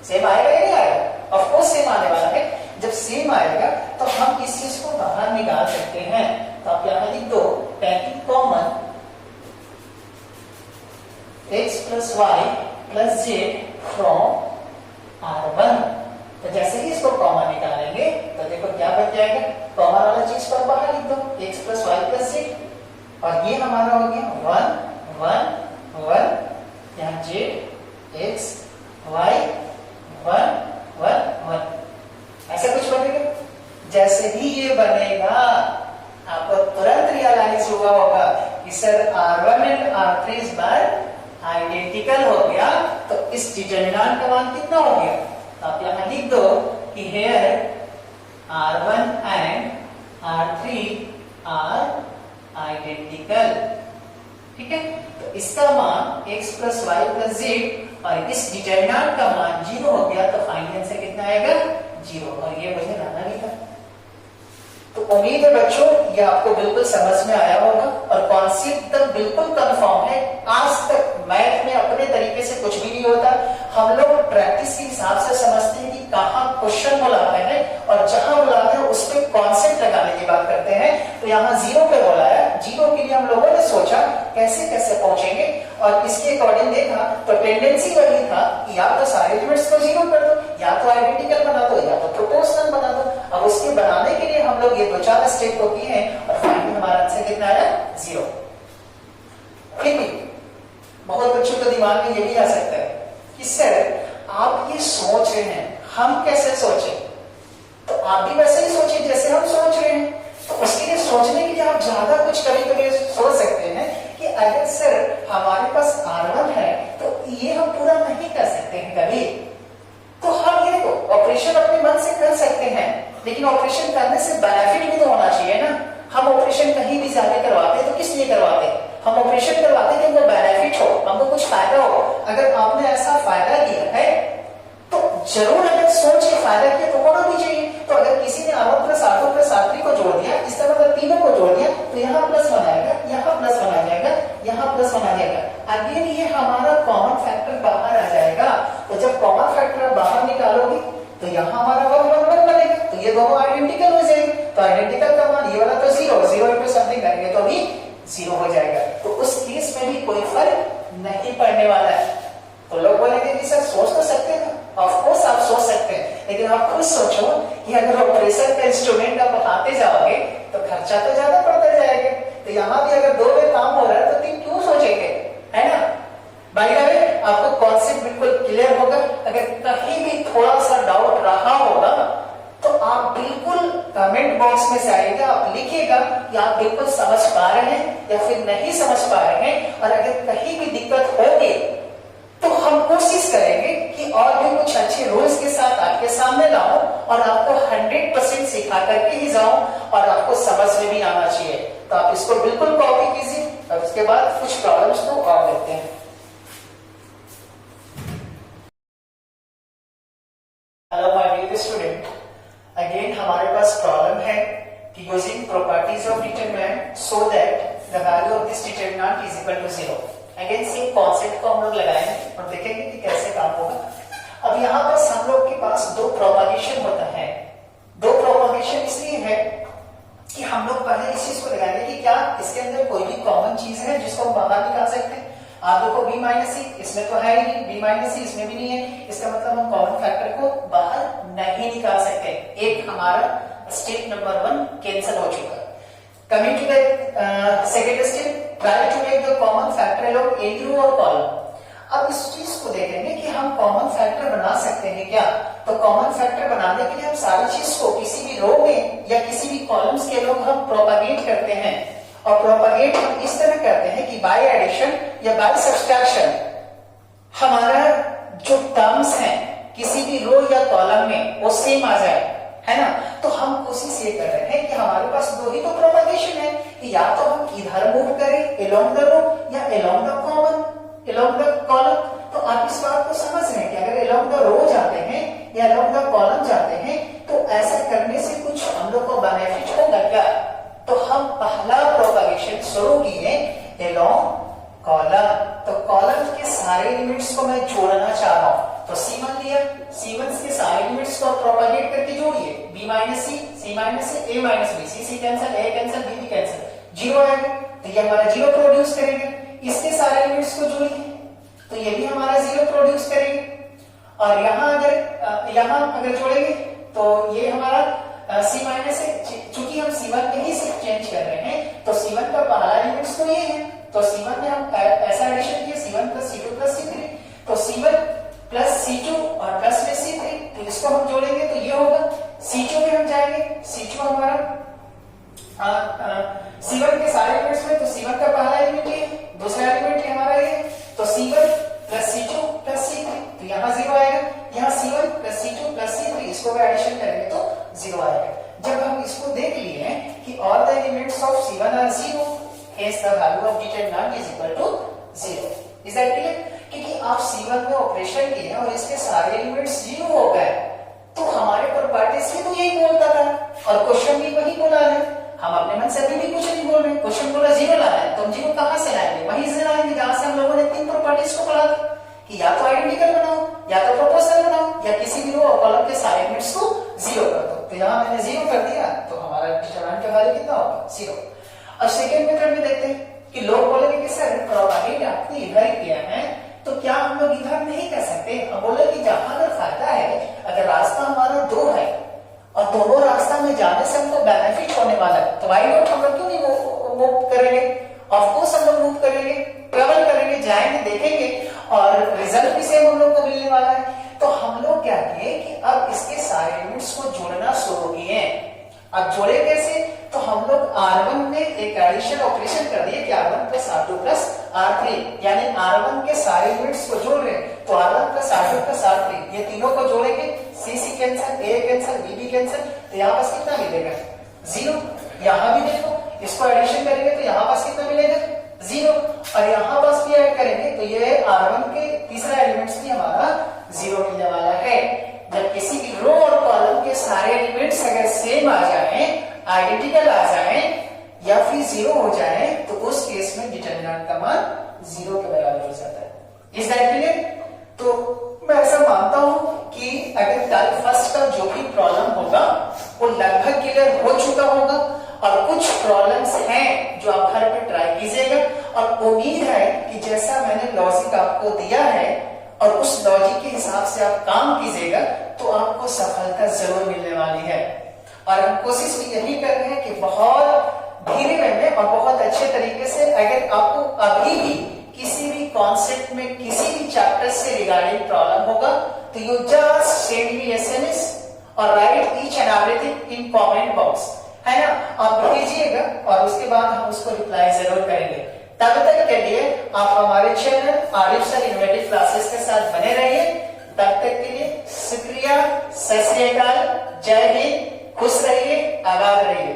सेम आएगा या नहीं आएगा? ऑफ कोर्स सेम आने वाला है। जब सेम आएगा तो हम इस चीज को बाहर निकाल सकते हैं। तो आप यहाँ लिख दो taking common x plus y plus z from R1। तो जैसे ही इसको कॉमन निकालेंगे तो देखो क्या बच जाएगा? कॉमन वाला चीज पर बाहर लिख दो x plus y plus z, और ये हमारा हो गया 1 1 1, यहाँ z x y 1 1 1, ऐसा कुछ बनेगा। जैसे ही ये बनेगा आपको तुरंत रियलाइज हुआ होगा कि सर R1 एंड R3 इस बार आइडेंटिकल हो गया, तो इस डिटरमिनेंट का मान कितना हो गया? तो आप यहाँ लिख दो कि here R1 and R3 are identical। ठीक है, तो इसका मान x plus y plus z, और इस डिटरमिनेंट का मान 0 हो गया, तो फाइनल आंसर कितना आएगा? 0। और ये मुझे लाना भी था। तो उम्मीद है बच्चों ये आपको बिल्कुल समझ में आया होगा, और कॉन्सेप्ट तक बिल्कुल कंफर्म है। आज तक मैथ में अपने तरीके से कुछ भी नहीं होता, हम लोग प्रैक्टिस के हिसाब से समझते हैं कि कहाँ क्वेश्चन बुलाते हैं, और जहां बुलाते हैं उस पर कॉन्सेप्ट लगाने की बात करते हैं। तो यहाँ 0 पे बोला है, 0 के लिए हम लोगों ने सोचा कैसे कैसे पहुंचेंगे, और इसके अकॉर्डिंग देखा तो टेंडेंसी वही था कि या तो सारे एलिमेंट्स को जीरो कर दो, या तो आइडेंटिकल बना दो, या तो प्रोपोर्शनल बना दो। अब उसके बनाने के लिए हम लोग ये दो चार स्टेप को किए हैं और फाइनली हमारा आंसर कितना आया, 0। फिर भी बहुत बच्चों के दिमाग में ये भी आ सकता है कि सर आप ये सोच रहे हैं, हम कैसे सोचे, तो आप भी वैसे ही सोचिए जैसे हम सोच रहे हैं। तो उसके लिए सोचने के लिए आप ज्यादा कुछ कभी कभी सोच सकते हैं कि अगर सर हमारे पास R1 है तो ये हम पूरा नहीं कर सकते हैं कभी, तो हम ये तो ऑपरेशन अपने मन से कर सकते हैं, लेकिन ऑपरेशन करने से बेनिफिट भी तो होना चाहिए ना। हम ऑपरेशन कहीं भी जाके करवाते हैं तो किस लिए करवाते हैं, हम ऑपरेशन करवाते हैं कि हमको बेनिफिट हो, हमको कुछ फायदा हो। अगर आपने ऐसा फायदा किया है तो जरूर अगर सोच के फायदा किया तो होना भी चाहिए। तो अगर किसी ने R1 plus R2 plus R3 को जोड़ दिया, इसका मतलब तीनों को जोड़ दिया, तो यहाँ प्लस बनाएगा, यहाँ प्लस बना जाएगा, यहाँ प्लस बना जाएगा। अगेन ये हमारा कॉमन फैक्टर बाहर आ जाएगा। तो जब कॉमन फैक्टर बाहर निकालोगे तो यहाँ हमारा 1 1 1 बनेगा, तो ये दोनों आइडेंटिकल हो जाएंगे। तो आइडेंटिकल का मान ये वाला तो 0 0 इंटू समथिंग करेंगे तो अभी 0 हो जाएगा। तो उस केस में भी कोई फर्क नहीं पड़ने वाला है। तो लोग बोलेंगे कि सर सोच तो सकते हैं, ऑफ कोर्स आप सोच सकते हैं, लेकिन आप खुद सोचो कि अगर ऑपरेशन का इंस्ट्रूमेंट आप बढ़ाते जाओगे तो खर्चा तो ज्यादा पड़ता जाएगा। तो यहाँ भी अगर 2 में काम हो रहा है तो 3 क्यों सोचेंगे, है ना। बाय द वे आपको कॉन्सेप्ट बिल्कुल क्लियर होगा। अगर कहीं भी थोड़ा सा डाउट रहा होगा तो आप बिल्कुल कमेंट बॉक्स में से आएगा, आप लिखिएगा कि आप बिल्कुल समझ पा रहे हैं या फिर नहीं समझ पा रहे हैं। और अगर कहीं भी दिक्कत होगी तो हम कोशिश करेंगे कि और भी कुछ अच्छे रूल्स के साथ आपके सामने लाऊं और आपको 100% सिखा करके ही जाऊं और आपको समझ में भी आना चाहिए। तो आप इसको बिल्कुल कॉपी कीजिए और उसके बाद कुछ प्रॉब्लम्स को और देखते हैं। Hello my dear student, again हमारे पास प्रॉब्लम है कि using properties of determinant so that the value of this determinant is equal to 0। Again same concept को हम लोग लगाएंगे और देखेंगे कि कैसे काम होगा। अब यहाँ पर हम लोग के पास 2 प्रोपगेशन होता है। 2 प्रोपगेशन इसलिए है कि हम लोग पहले इस चीज को लगाएंगे कि क्या इसके अंदर कोई भी कॉमन चीज है जिसको हम बाहर निकाल सकते हैं। आप देखो b माइनस सी इसमें तो है ही नहीं, b माइनस सी इसमें भी नहीं है, इसका मतलब हम कॉमन फैक्टर को बाहर नहीं निकाल सकते। एक हमारा स्टेप नंबर 1 कैंसिल हो चुका। Coming to the second step, try to make the common factor of any row और कॉलम। अब इस चीज को देखेंगे कि हम कॉमन फैक्टर बना सकते हैं क्या। तो कॉमन फैक्टर बनाने के लिए हम सारी चीज को किसी भी रो में या किसी भी कॉलम्स के लोग हम प्रोपागेट करते हैं। और प्रोपागेट हम इस तरह करते हैं कि बाय एडिशन या बाय सब्सट्रैक्शन हमारा जो टर्म्स हैं किसी भी रो या कॉलम में वो सेम आ जाए, है ना। तो हम कोशिश ये कर रहे हैं कि हमारे पास 2 ही तो प्रोपगेशन है कि या तो हम इधर मूव करें अलोंग द रो या along the common along the column. तो आप इस बात को समझ रहे हैं कि अगर अलोंग द रो जाते हैं या अलोंग द कॉलम जाते हैं तो ऐसा करने से कुछ हम लोग को बेनिफिट होगा क्या। तो हम पहला प्रोपगेशन शुरू किए अलोंग कॉलम। तो कॉलम के सारे एलिमेंट्स को मैं जोड़ना चाह रहा हूं। तो C1 लिया, C1 के सारे एलिमेंट्स को प्रोपगेट करके जोड़िए, B minus C, C minus से A minus B, C cancel, A cancel, B भी कैंसिल, 0 आएगा। तो ये हमारा 0 प्रोड्यूस करेंगे। इसके सारे एलिमेंट्स को जोड़िए तो ये भी हमारा 0 प्रोड्यूस करेंगे। और यहाँ अगर जोड़ेंगे तो ये हमारा C माइनस है। चूंकि हम C1 में ही सिर्फ चेंज कर रहे हैं तो C1 का पहला एलिमेंट्स तो ये है। तो C1 में हम ऐसा एडिशन किया C1 plus C2 plus C3। तो C1 प्लस C2 और प्लस में C3, तो इसको हम जोड़ेंगे तो ये होगा। C2 में हम जाएंगे, C2 हमारा C1 के सारे एलिमेंट्स में, तो C1 का पहला एलिमेंट ये, दूसरा एलिमेंट हमारा ये, तो C1 plus C2 plus C3, तो यहाँ 0 आएगा। यहाँ C1 plus C2 plus C3 इसको भी एडिशन करेंगे तो 0 आएगा। जब हम इसको देख लिए कि all the elements of C1 are 0, hence the value of determinant is equal to 0. Is that clear? क्योंकि आप C1 में ऑपरेशन किए और इसके सारे एलिमेंट्स 0 हो गए तो हमारे प्रॉपर्टीज में तो यही बोलता था और क्वेश्चन भी वही बोला है। हम अपने मन से अभी भी कुछ नहीं बोल रहे, क्वेश्चन बोला 0 लाना है तो हम 0 कहां से लाएंगे, वहीं से लाएंगे जहां से हम लोगों ने 3 प्रॉपर्टीज को पढ़ा था कि या तो आइडेंटिकल बनाओ या तो प्रोपोर्शनल बनाओ या किसी भी रो और कॉलम के सारे एलिमेंट्स को 0 कर दो। तो यहाँ मैंने 0 कर दिया तो हमारा डिटरमिनेंट का वैल्यू कितना होगा 0। अब सेकेंड मेथड में देखते हैं। कि लोग बोलेंगे कि सर प्रोपागेट आपने इधर किया है तो क्या हम लोग इधर नहीं कर सकते? हम बोले कि जहां अगर फायदा है, अगर रास्ता हमारा दो है और दोनों रास्ता में जाने से हमको बेनिफिट होने वाला है, तो वाई नॉट हम लोग क्यों नहीं मूव करेंगे? ऑफ कोर्स हम लोग मूव करेंगे, ट्रेवल करेंगे, जाएंगे, देखेंगे और रिजल्ट भी सेम हम लोग को मिलने वाला है। तो हम लोग क्या किए कि अब इसके सारे यूनिट्स को जोड़ना शुरू किए। अब जोड़े कैसे? तो हम लोग R1 में एक एडिशन ऑपरेशन कर दिए कि R1 plus R2 plus R3, यानी R1 के सारे यूनिट्स को जोड़ रहे हैं तो R1 plus R2 plus R3 ये तीनों को जोड़ेंगे, C cancel, A cancel, B cancel, तो यहाँ पास कितना मिलेगा? 0। यहाँ भी देखो इसको एडिशन करेंगे तो यहाँ पास कितना मिलेगा? 0। और यहाँ पास भी ऐड करेंगे तो ये R1 के तीसरा एलिमेंट्स भी हमारा 0 मिलने वाला है। जब किसी की रो और कॉलम के सारे एलिमेंट्स अगर सेम आ जाए, आइडेंटिकल आ जाए या फिर 0 हो जाए तो उस केस में डिटरमिनेंट का मान 0 के बराबर हो जाता है। Is that clear? तो मैं ऐसा मानता हूं कि अगर कल फर्स्ट का जो भी प्रॉब्लम होगा वो लगभग क्लियर हो चुका होगा और कुछ प्रॉब्लम्स हैं जो आप घर पे ट्राई कीजिएगा और उम्मीद है कि जैसा मैंने लॉजिक आपको दिया है और उस लॉजिक के हिसाब से आप काम कीजिएगा तो आपको सफलता जरूर मिलने वाली है। और हम कोशिश भी यही कर रहे हैं कि बहुत धीरे में और बहुत अच्छे तरीके से, अगर आपको अभी भी किसी भी कॉन्सेप्ट में किसी भी चैप्टर से रिगार्डिंग प्रॉब्लम होगा तो you just send me SMS और right each and everything in comment box, है ना? आप भेजिएगा और उसके बाद हम उसको रिप्लाई जरूर करेंगे। तब तक के लिए आप हमारे channel Arif sir innovative classes के साथ बने रहिए। तब तक के लिए शुक्रिया, सत श्री अकाल, जय हिंद, खुश रहिए, आबाद रहिए।